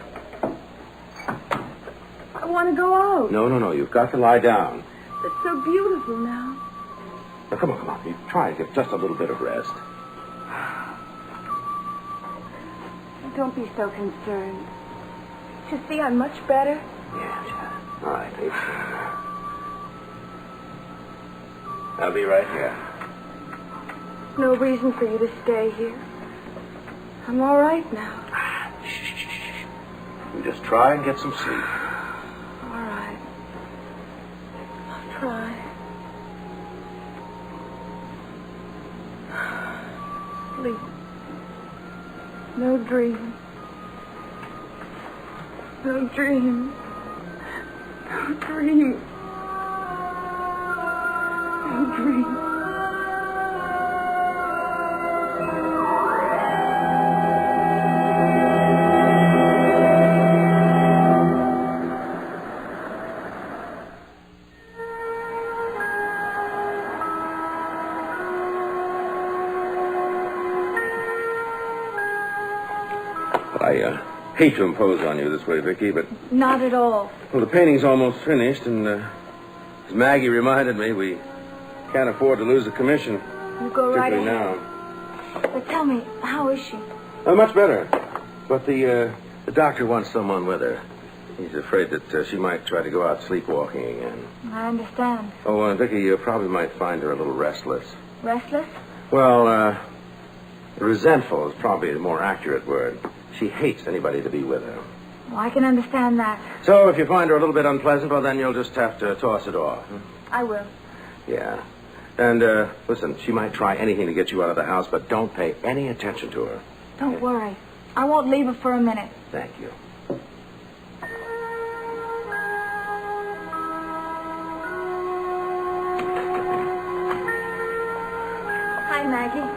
I want to go out. No. You've got to lie down. It's so beautiful now. Now, come on. You try and get just a little bit of rest. Don't be so concerned. You see, I'm much better. Yeah. All right, Dave. I'll be right here. No reason for you to stay here. I'm all right now. Shh. You just try and get some sleep. All right. I'll try. Sleep. No dream. No dream. No dream. No dream. I hate to impose on you this way, Vicky, but... Not at all. Well, the painting's almost finished, and as Maggie reminded me, we can't afford to lose a commission. You go right ahead. Now. But tell me, how is she? Much better. But the doctor wants someone with her. He's afraid that she might try to go out sleepwalking again. I understand. Oh, Vicky, you probably might find her a little restless. Restless? Well, resentful is probably the more accurate word. She hates anybody to be with her. Well, I can understand that. So if you find her a little bit unpleasant, well, then you'll just have to toss it off. I will. Yeah. And, listen, she might try anything to get you out of the house, but don't pay any attention to her. Don't worry. I won't leave her for a minute. Thank you. Hi, Maggie.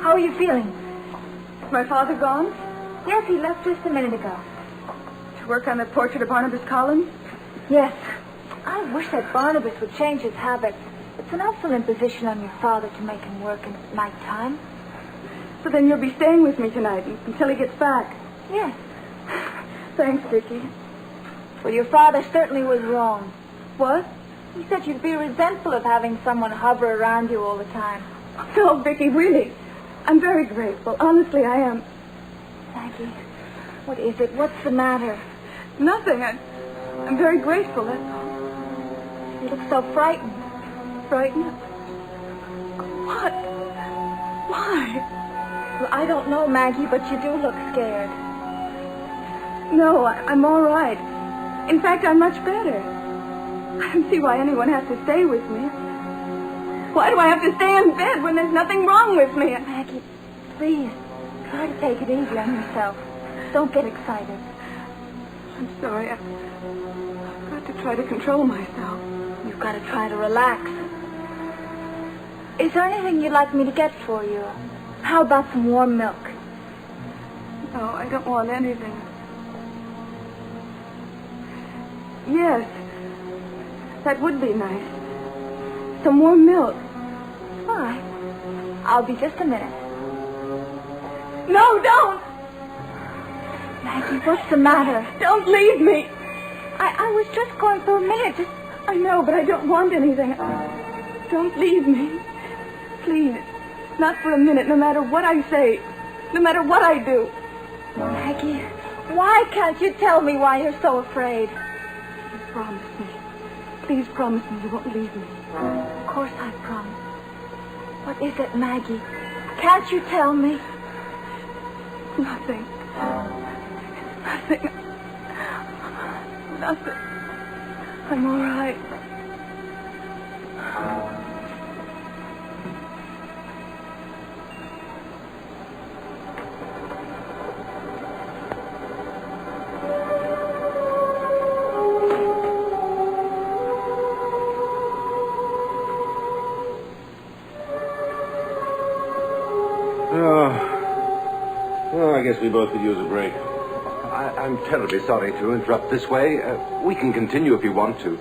How are you feeling? Is my father gone? Yes, he left just a minute ago. To work on the portrait of Barnabas Collins? Yes. I wish that Barnabas would change his habits. It's an awful imposition on your father to make him work at nighttime. So then you'll be staying with me tonight until he gets back. Yes. Thanks, Vicky. Well, your father certainly was wrong. What? He said you'd be resentful of having someone hover around you all the time. No, Vicky, really. I'm very grateful. Honestly, I am. Maggie, what is it? What's the matter? Nothing. I'm very grateful, that's all. You look so frightened. Frightened? What? Why? Well, I don't know, Maggie, but you do look scared. No, I'm all right. In fact, I'm much better. I don't see why anyone has to stay with me. Why do I have to stay in bed when there's nothing wrong with me? Maggie, please, try to take it easy on yourself. Don't get excited. I'm sorry. I've got to try to control myself. You've got to try to relax. Is there anything you'd like me to get for you? How about some warm milk? No, I don't want anything. Yes, that would be nice. Some warm milk. All right. I'll be just a minute. No, don't! Maggie, what's the matter? Don't leave me! I was just going for a minute. I know, but I don't want anything. Don't leave me. Please. Not for a minute, no matter what I say. No matter what I do. Maggie, why can't you tell me why you're so afraid? Promise me. Please promise me you won't leave me. Of course I promise. What is it, Maggie? Can't you tell me? Nothing. Nothing. Nothing. I'm all right. Well, I guess we both could use a break. I'm terribly sorry to interrupt this way. We can continue if you want to.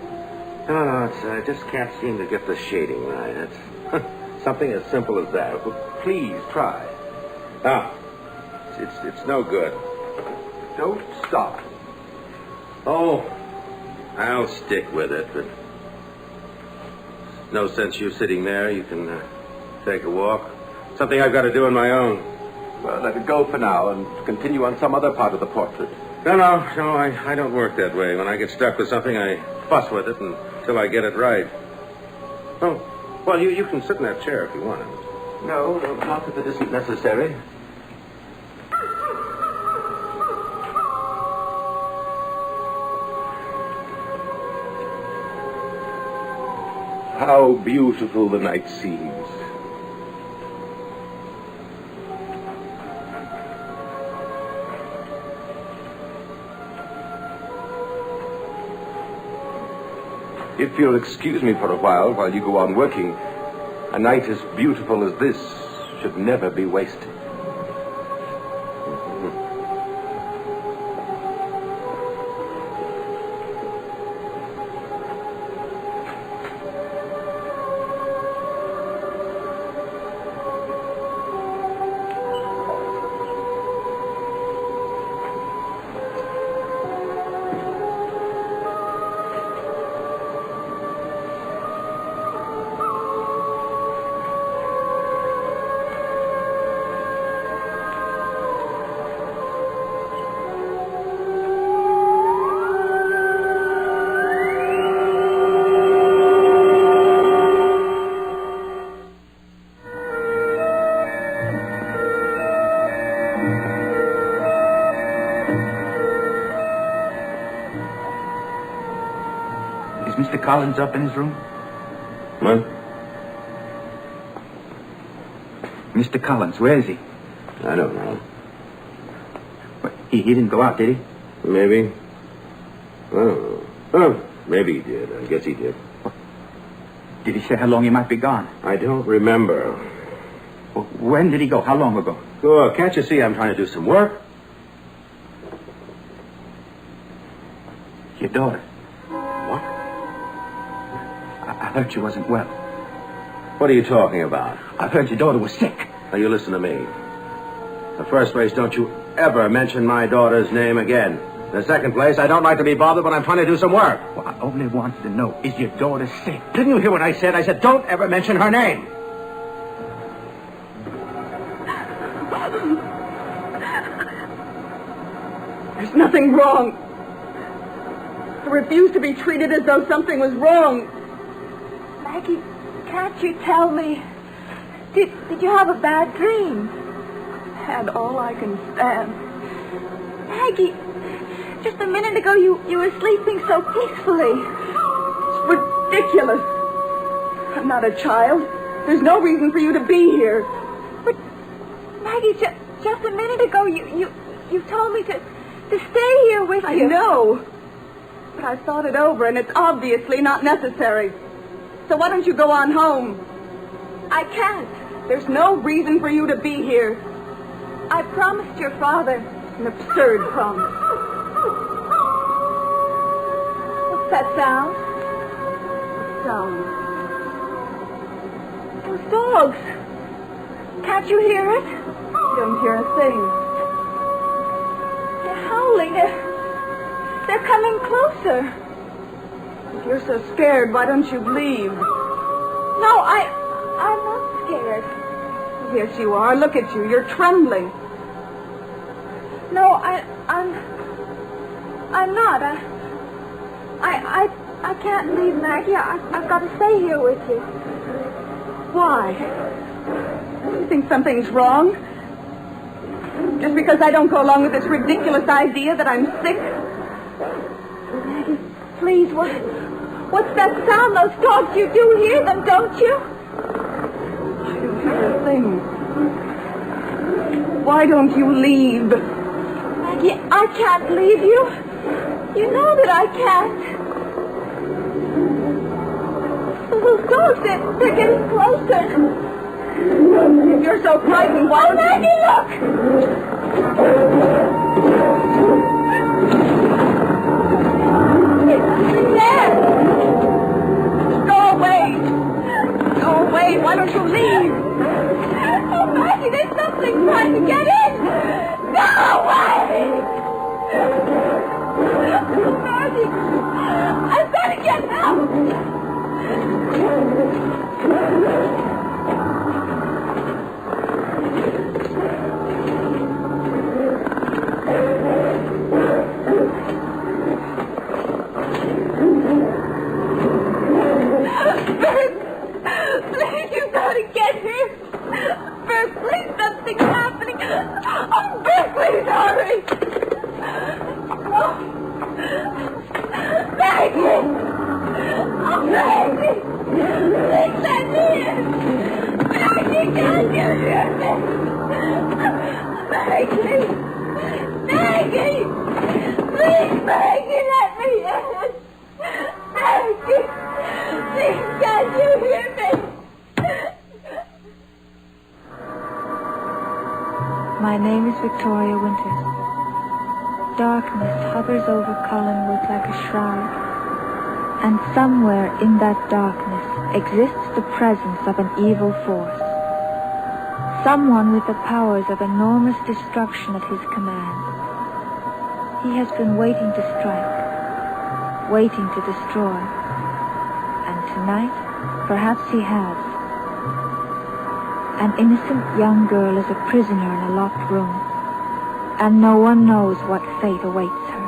No, I just can't seem to get the shading right. It's something as simple as that. But please try. No, it's no good. Don't stop. Oh, I'll stick with it, but no sense you sitting there. You can take a walk. Something I've got to do on my own. Well, let it go for now and continue on some other part of the portrait. No, I don't work that way. When I get stuck with something, I fuss with it until I get it right. Oh, well, you can sit in that chair if you want to. No, not if it isn't necessary. How beautiful the night seems. If you'll excuse me for a while you go on working, a night as beautiful as this should never be wasted. Mr. Collins up in his room? What? Mr. Collins, where is he? I don't know. What, he didn't go out, did he? Maybe. I don't know. Oh, maybe he did. I guess he did. Did he say how long he might be gone? I don't remember. Well, when did he go? How long ago? Oh, can't you see I'm trying to do some work? Your daughter. What? I heard she wasn't well. What are you talking about? I heard your daughter was sick. Now, you listen to me. In the first place, don't you ever mention my daughter's name again. In the second place, I don't like to be bothered when I'm trying to do some work. Well, I only wanted to know, is your daughter sick? Didn't you hear what I said? I said, don't ever mention her name. There's nothing wrong. I refuse to be treated as though something was wrong. Maggie, can't you tell me? Did you have a bad dream? Had all I can stand. Maggie, just a minute ago you were sleeping so peacefully. It's ridiculous. I'm not a child. There's no reason for you to be here. But, Maggie, just a minute ago you told me to stay here with you. I know. But I've thought it over, and it's obviously not necessary. So why don't you go on home? I can't. There's no reason for you to be here. I promised your father. An absurd promise. What's that sound? Sound. Those dogs. Can't you hear it? Don't hear a thing. They're howling. They're coming closer. If you're so scared, why don't you leave? No, I'm not scared. Yes, you are. Look at you. You're trembling. No, I'm not. I can't leave, Maggie. I've got to stay here with you. Why? You think something's wrong? Just because I don't go along with this ridiculous idea that I'm sick? Maggie, please, what's that sound? Those dogs, you do hear them, don't you? I don't hear a thing. Why don't you leave? Maggie, I can't leave you. You know that I can't. Those dogs, they're getting closer. If you're so frightened, why don't Maggie, look! It's there! Go away! Go away! Why don't you leave? Oh, Maggie, there's something trying to get in! Go away! Maggie, I've got to get out! Please, you've got to get here. Bert, please, something's happening. Oh, Bert, please hurry. Oh. Maggie! Oh, Maggie! Please let me in. Maggie, can't you hear me? Maggie! Maggie! Please, Maggie, let me in. Maggie! Please, can't you hear me? My name is Victoria Winters. Darkness hovers over Collinwood like a shroud, and somewhere in that darkness exists the presence of an evil force. Someone with the powers of enormous destruction at his command. He has been waiting to strike, waiting to destroy. And tonight, perhaps he has. An innocent young girl is a prisoner in a locked room, and no one knows what fate awaits her.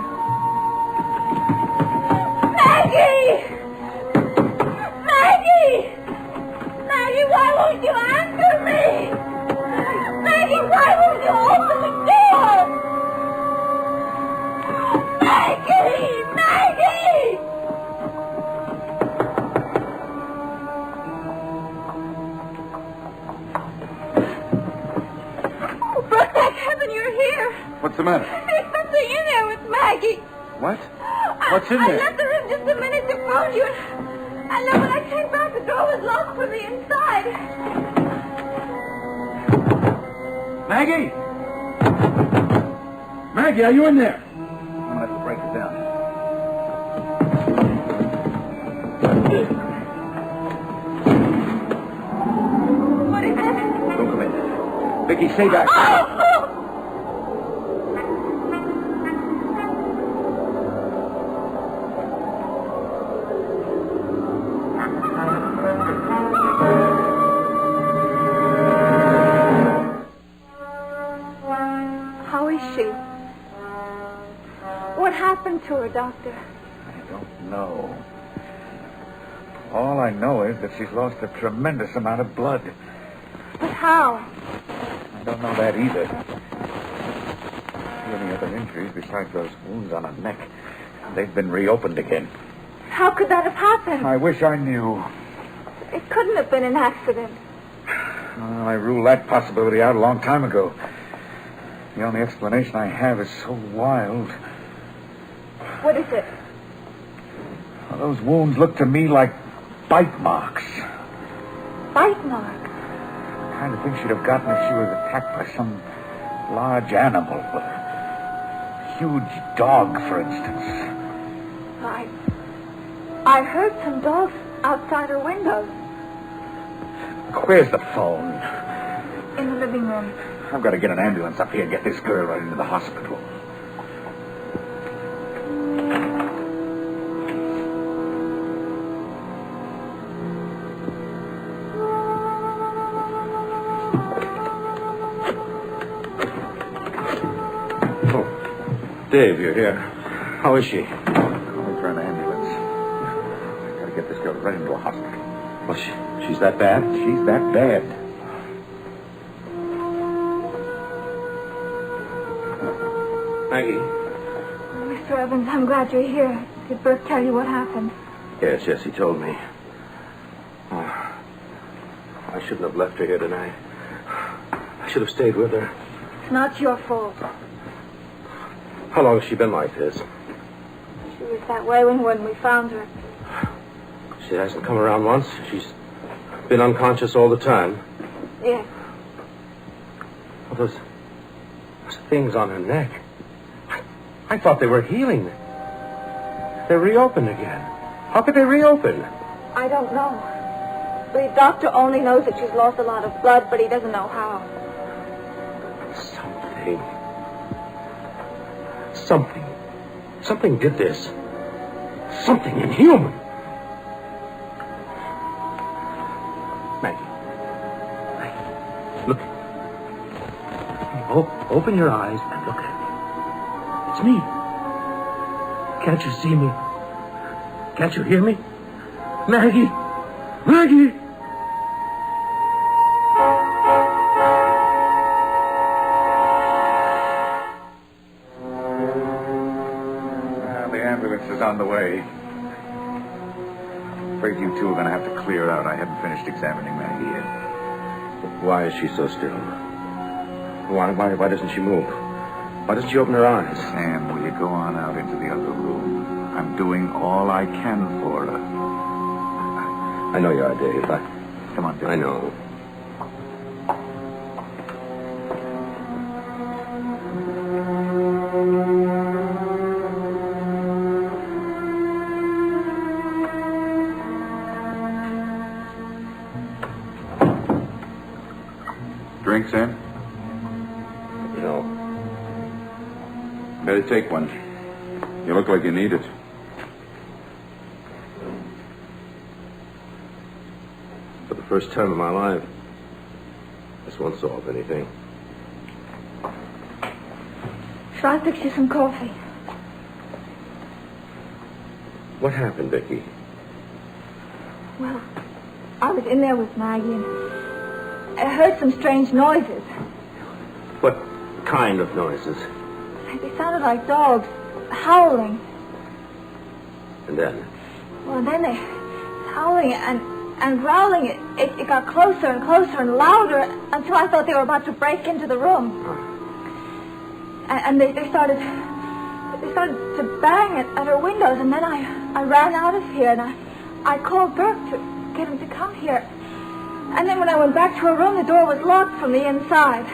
Maggie! Maggie! Maggie, why won't you answer me? Maggie, why won't you open the door? Maggie! Maggie! Oh, for heaven, you're here. What's the matter? There's something in there with Maggie. What? What's in I there? left the room just a minute to phone you. And then when I came back, the door was locked from the inside. Maggie! Maggie, are you in there? I'm going to have to break it down. What is it? Don't come in. Vicky, stay back. Oh! to her, Doctor? I don't know. All I know is that she's lost a tremendous amount of blood. But how? I don't know that either. Any other injuries besides those wounds on her neck? They've been reopened again. How could that have happened? I wish I knew. It couldn't have been an accident. Well, I ruled that possibility out a long time ago. The only explanation I have is so wild. What is it? Well, those wounds look to me like bite marks. Bite marks? The kind of thing she'd have gotten if she was attacked by some large animal. A huge dog, for instance. I heard some dogs outside her windows. Where's the phone? In the living room. I've got to get an ambulance up here and get this girl right into the hospital. Oh, Dave, you're here. How is she? Calling for an ambulance. I've got to get this girl right into a hospital. Well, she's that bad? She's that bad. Maggie? Mr. Evans, I'm glad you're here. Did Burke tell you what happened? Yes, he told me. Oh, I shouldn't have left her here tonight. I should have stayed with her. It's not your fault. How long has she been like this? She was that way when we found her. She hasn't come around once. She's been unconscious all the time. Yes. Well, those things on her neck. I thought they were healing. They're reopened again. How could they reopen? I don't know. The doctor only knows that she's lost a lot of blood, but he doesn't know how. Something did this. Something inhuman. Maggie, look. Open your eyes and look at me. It's me. Can't you see me? Can't you hear me? Maggie! Maggie! The ambulance is on the way. Afraid you two are going to have to clear out. I haven't finished examining Maggie yet. Why is she so still? Why doesn't she move? Why doesn't she open her eyes? Sam, will you go on out into the other room? I'm doing all I can for her. I know you are, Dave. Come on, Dave. I know. Drink, Sam? No. Better take one. You look like you need it. For the first time in my life, this won't solve anything. Shall I fix you some coffee? What happened, Vicky? Well, I was in there with Maggie and I heard some strange noises. What kind of noises? They sounded like dogs howling. And then? Well, then they howling and growling. It got closer and closer and louder until I thought they were about to break into the room. And they started to bang at her windows. And then I ran out of here and I called Burke to get him to come here. And then when I went back to her room, the door was locked from the inside.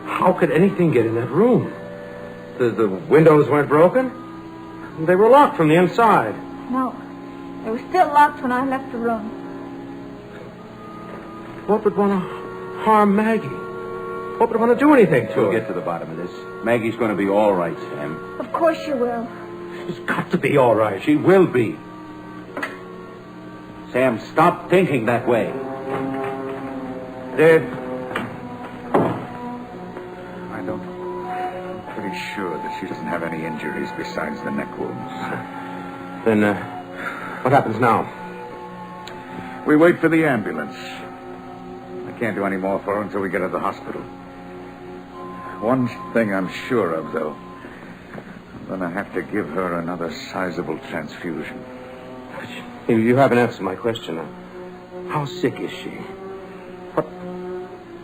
How could anything get in that room? The windows weren't broken? They were locked from the inside. No, they were still locked when I left the room. What would want to harm Maggie? What would want to do anything to her? We'll get to the bottom of this. Maggie's going to be all right, Sam. Of course she will. She's got to be all right. She will be. Sam, stop thinking that way. Dave. I'm pretty sure that She doesn't have any injuries besides the neck wounds. Then, what happens now? We wait for the ambulance. I can't do any more for her until we get her to the hospital. One thing I'm sure of, though. I'm going to have to give her another sizable transfusion. You haven't answered my question. How sick is she? What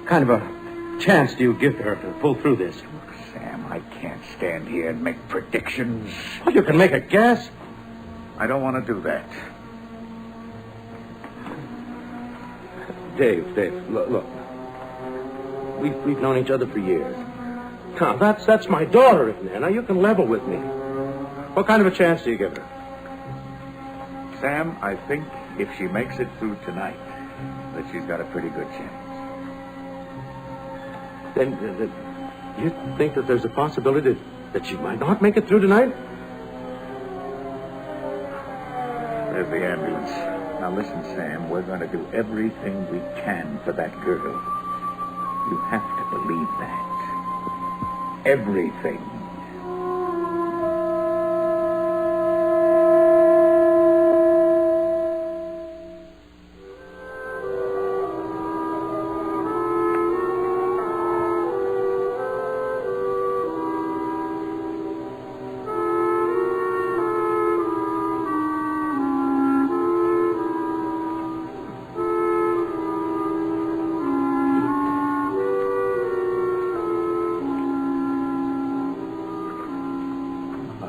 kind of a chance do you give her to pull through this? Look, Sam, I can't stand here and make predictions. Well, you can make a guess. I don't want to do that. Dave, look. We've known each other for years. Tom, that's my daughter, isn't it? Now, you can level with me. What kind of a chance do you give her? Sam, I think if she makes it through tonight, that she's got a pretty good chance. Then you think that there's a possibility that she might not make it through tonight? There's the ambulance. Now listen, Sam, we're going to do everything we can for that girl. You have to believe that. Everything.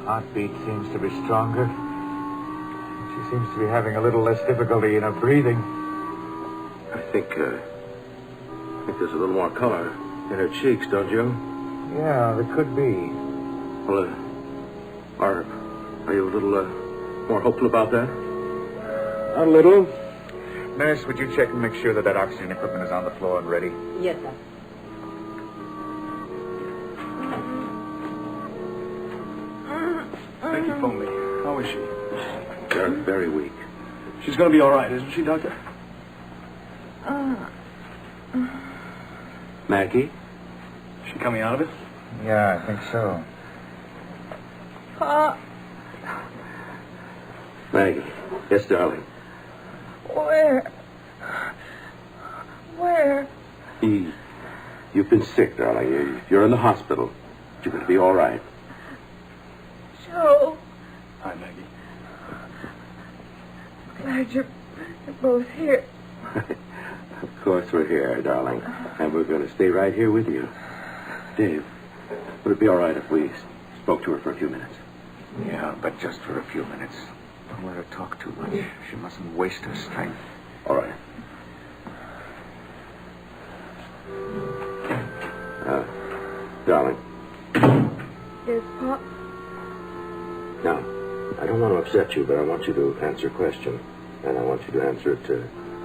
Heartbeat seems to be stronger. She seems to be having a little less difficulty in her breathing. I think there's a little more color in her cheeks, don't you? Yeah, there could be. Well, are you a little more hopeful about that? A little. Nurse, would you check and make sure that oxygen equipment is on the floor and ready? Yes, sir. Thank you, phone me. How is she? Very, very weak. She's going to be all right, isn't she, Doctor? Maggie? Is she coming out of it? Yeah, I think so. Pa, Maggie. Yes, darling. where? You've been sick, darling. You're in the hospital. You're going to be all right. Joe, Hi, Maggie. glad you're both here. Of course we're here, darling. And we're going to stay right here with you. Dave, would it be all right if we spoke to her for a few minutes? Yeah, but just for a few minutes. Don't let her talk too much. She mustn't waste her strength. All right. Darling. Yes, Pop? Now, I don't want to upset you, but I want you to answer a question. And I want you to answer it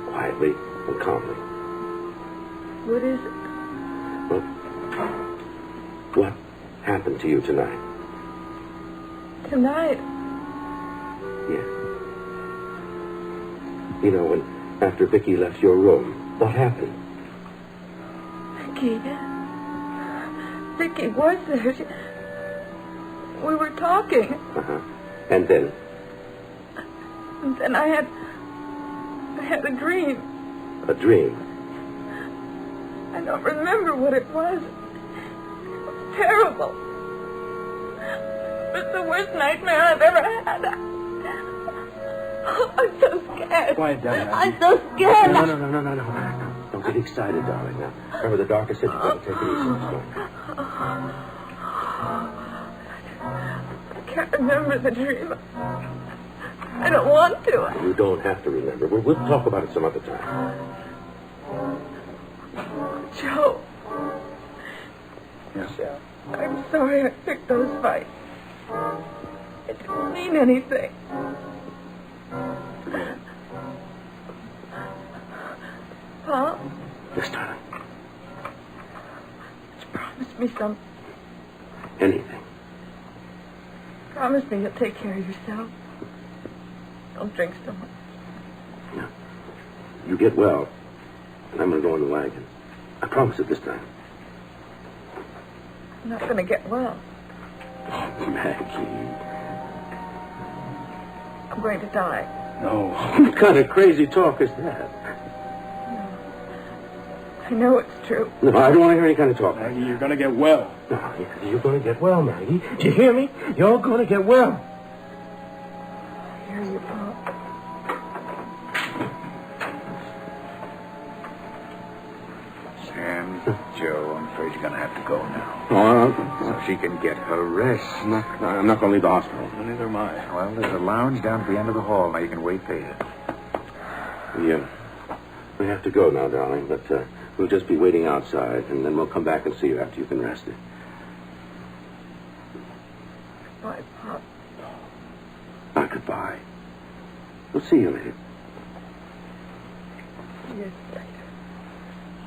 quietly and calmly. What is it? Well, what happened to you tonight? Tonight? Yes. You know, after Vicky left your room, what happened? Vicky was there. We were talking. Uh-huh. And then? And then I had a dream. A dream? I don't remember what it was. It was terrible. It was the worst nightmare I've ever had. I'm so scared. Quiet down, Maggie. I'm so scared. No. Don't get excited, darling. Now, remember the doctor said you've got to take it easy. I can't remember the dream. I don't want to. You don't have to remember. We'll talk about it some other time. Joe. Yes. Joe, I'm sorry I picked those fights. It didn't mean anything. Pa? Yes, darling. Just promise me something. Anything. Promise me you'll take care of yourself. Don't drink so much. Yeah. You get well, and I'm going to go in the wagon. I promise it this time. I'm not going to get well. Maggie. I'm going to die. No. What kind of crazy talk is that? I know it's true. No, I don't want to hear any kind of talk. Maggie, you're going to get well. No, you're going to get well, Maggie. Do you hear me? You're going to get well. I hear you, Pop. Sam, Joe, I'm afraid you're going to have to go now. Oh, So she can get her rest. I'm not going to leave the hospital. Neither am I. Well, there's a lounge down at the end of the hall. Now you can wait there. We have to go now, darling, but we'll just be waiting outside, and then we'll come back and see you after you've been rested. Bye, Pop. Not goodbye. We'll see you later. Yes, later.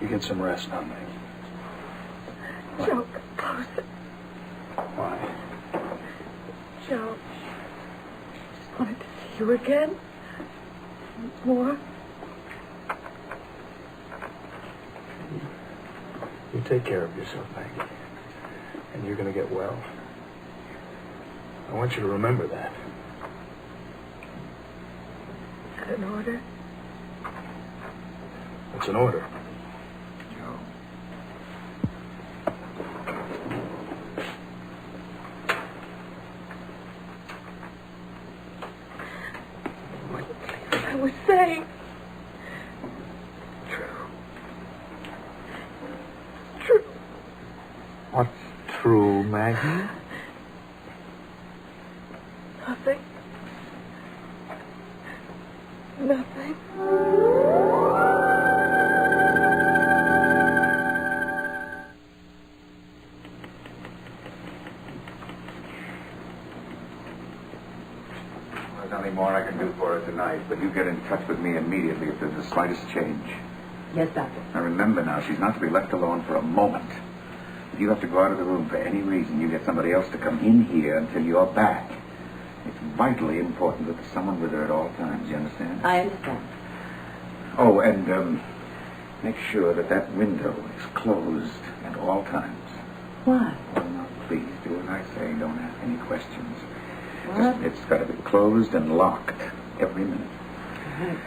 You get some rest now, Maggie. Joe, come closer. Why? Joe, just wanted to see you again. More. You take care of yourself, Maggie. And you're going to get well. I want you to remember that. Is that an order? It's an order. Joe. I was saying. True. True. What's true, Maggie? Nothing. Nothing. There's nothing more I can do for her tonight, but you get in touch with me immediately if there's the slightest change. Yes, Doctor. Now remember now, she's not to be left alone for a moment. If you have to go out of the room for any reason, you get somebody else to come in here until you're back. It's vitally important that there's someone with her at all times, you understand? I understand. Oh, and make sure that that window is closed at all times. Why? Oh, no, please, do as I say. Don't ask any questions. What? It's got to be closed and locked every minute. Right.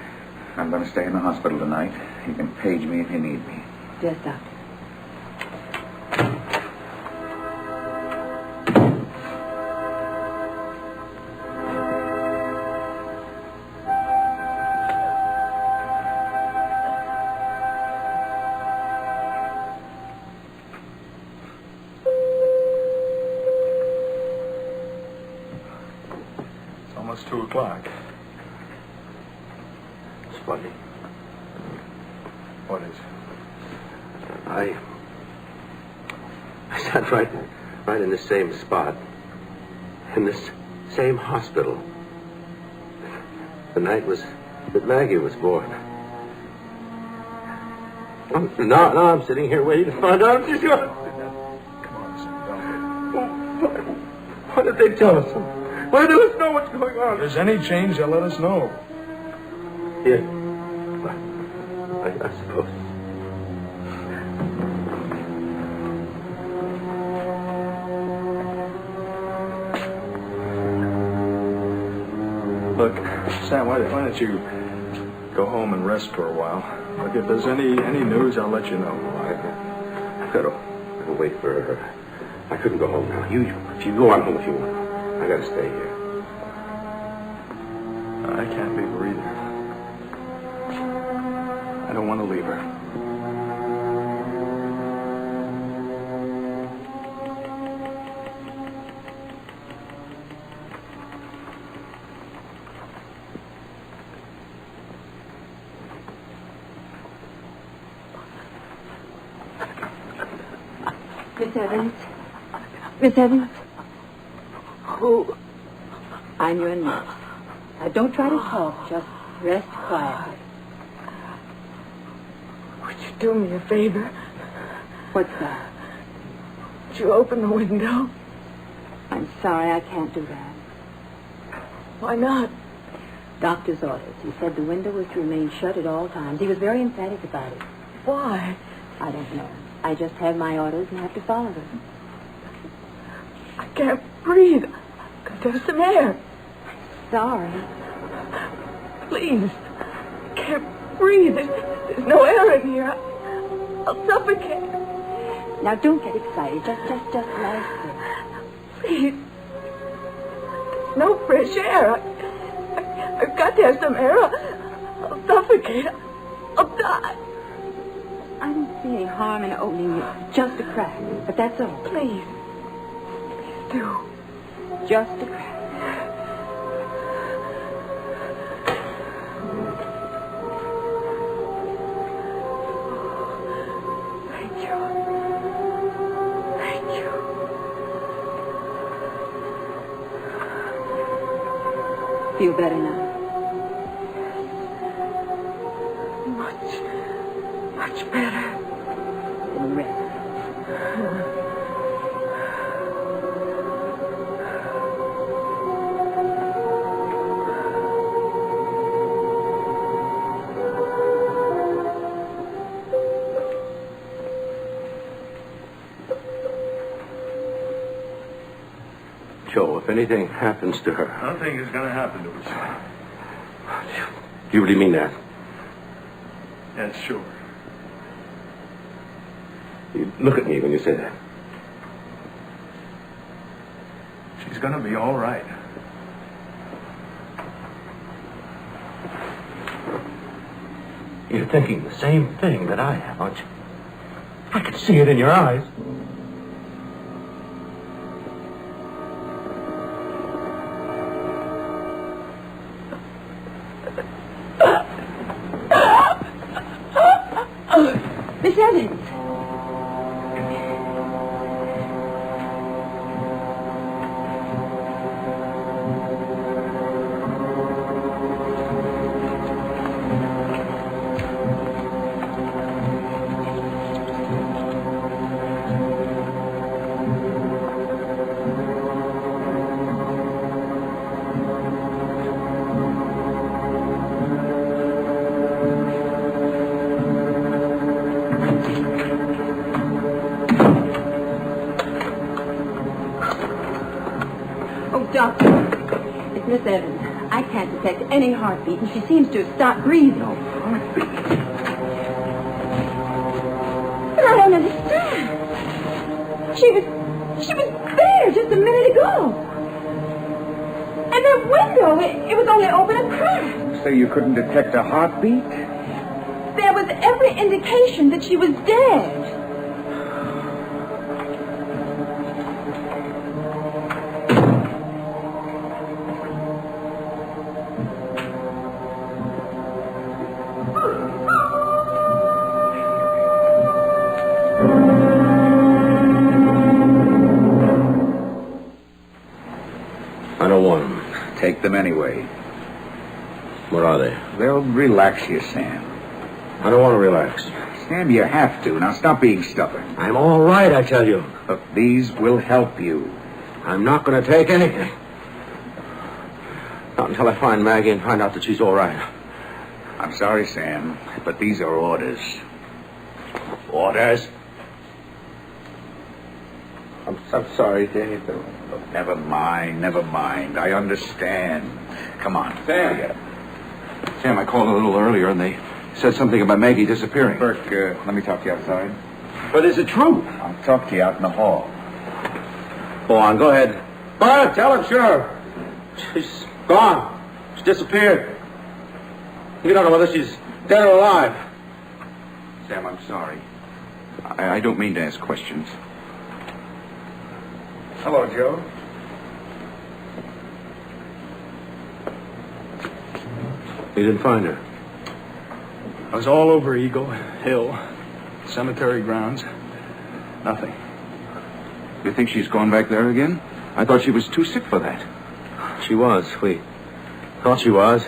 I'm going to stay in the hospital tonight. You can page me if you need me. Yes, Doctor. It's almost 2 o'clock. It's funny. What is? I sat right in the same spot, in this same hospital, the night that Maggie was born. Now I'm sitting here waiting to find out if she's going. Come on, son, don't. Why did they tell us? Why do us know what's going on? If there's any change, they'll let us know. Yeah. I suppose. Look, Sam, why don't you go home and rest for a while? Look, if there's any news, I'll let you know. I've got to wait for her. I couldn't go home now. If you go on home if you want. I got to stay here. I can't leave her either. I don't want to leave her. Miss Evans? Miss Evans? Who? I'm your nurse. Now, don't try to talk. Just rest quietly. Would you do me a favor? What's that? Would you open the window? I'm sorry, I can't do that. Why not? Doctor's orders. He said the window was to remain shut at all times. He was very emphatic about it. Why? I don't know. I just have my orders and have to follow them. I can't breathe. I've got to have some air. Sorry. Please. I can't breathe. There's no air in here. I'll suffocate. Now, don't get excited. Just lie still. Please. There's no fresh air. I've got to have some air. I'll suffocate. I'll die. I don't see any harm in opening it. Just a crack. But that's all. Please. Please do. Just a crack. Thank you. Thank you. Feel better now? Much better. Then rest. Joe, if anything happens to her... Nothing is going to happen to her. Do you really mean that? Yes, sure. You look at me when you say that. She's going to be all right. You're thinking the same thing that I am, aren't you? I can see it in your eyes. Miss Evans. Doctor, it's Miss Evans. I can't detect any heartbeat, and she seems to have stopped breathing. No heartbeat. But I don't understand. She was there just a minute ago. And that window, it was only open a crack. So you couldn't detect a heartbeat? There was every indication that she was dead. I don't want them. Take them anyway. What are they? They'll relax you, Sam. I don't want to relax. Sam, you have to. Now stop being stubborn. I'm all right, I tell you. Look, these will help you. I'm not going to take anything. Not until I find Maggie and find out that she's all right. I'm sorry, Sam, but these are orders. Orders? I'm sorry, Dave. Never mind. I understand. Come on. Sam, I called a little earlier, and they said something about Maggie disappearing. Burke, let me talk to you outside. But is it true? I'll talk to you out in the hall. Go on, go ahead. Go ahead, tell him, sure. She's gone. She disappeared. You don't know whether she's dead or alive. Sam, I'm sorry. I don't mean to ask questions. Hello, Joe. You didn't find her. I was all over Eagle Hill, cemetery grounds. Nothing. You think she's gone back there again? I thought she was too sick for that. She was. We thought she was.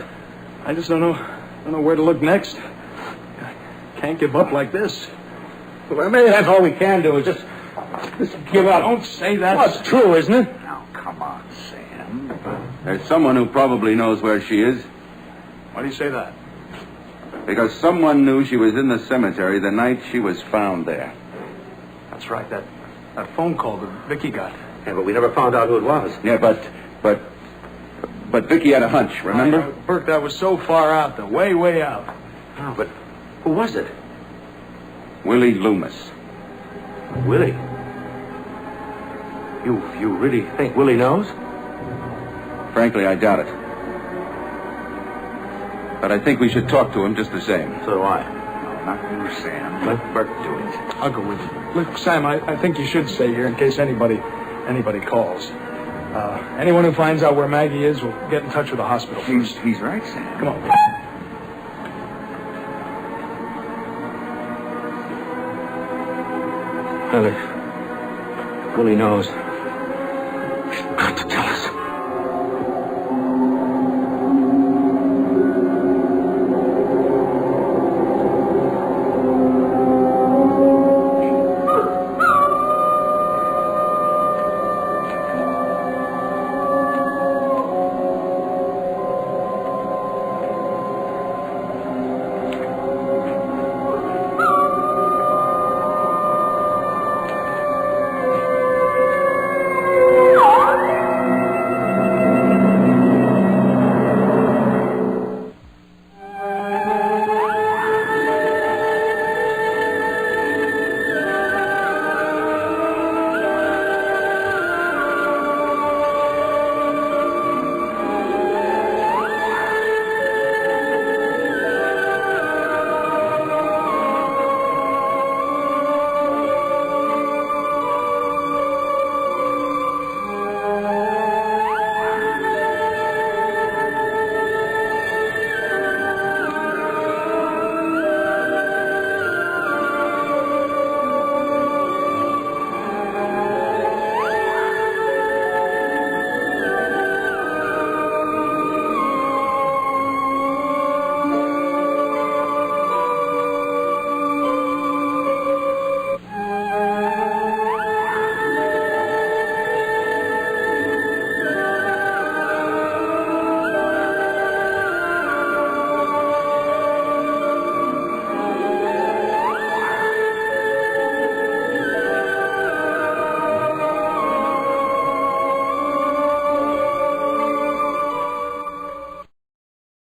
I just don't know where to look next. I can't give up like this. Well, maybe that's all we can do is just give up. Don't say that. Well, it's true, isn't it? Now, come on, Sam. There's someone who probably knows where she is. Why do you say that? Because someone knew she was in the cemetery the night she was found there. That's right, that phone call that Vicky got. Yeah, but we never found out who it was. Yeah, but Vicky had a hunch, remember? Burke, that was so far out, the way out. Oh, but who was it? Willie Loomis. Willie. You really think Willie knows? Frankly, I doubt it. But I think we should talk to him just the same. So do I. No, not you, Sam. Let Burke do it. I'll go with you. Look, Sam, I think you should stay here in case anybody calls. Anyone who finds out where Maggie is will get in touch with the hospital first. He's right, Sam. Come on. Well, if Willie knows,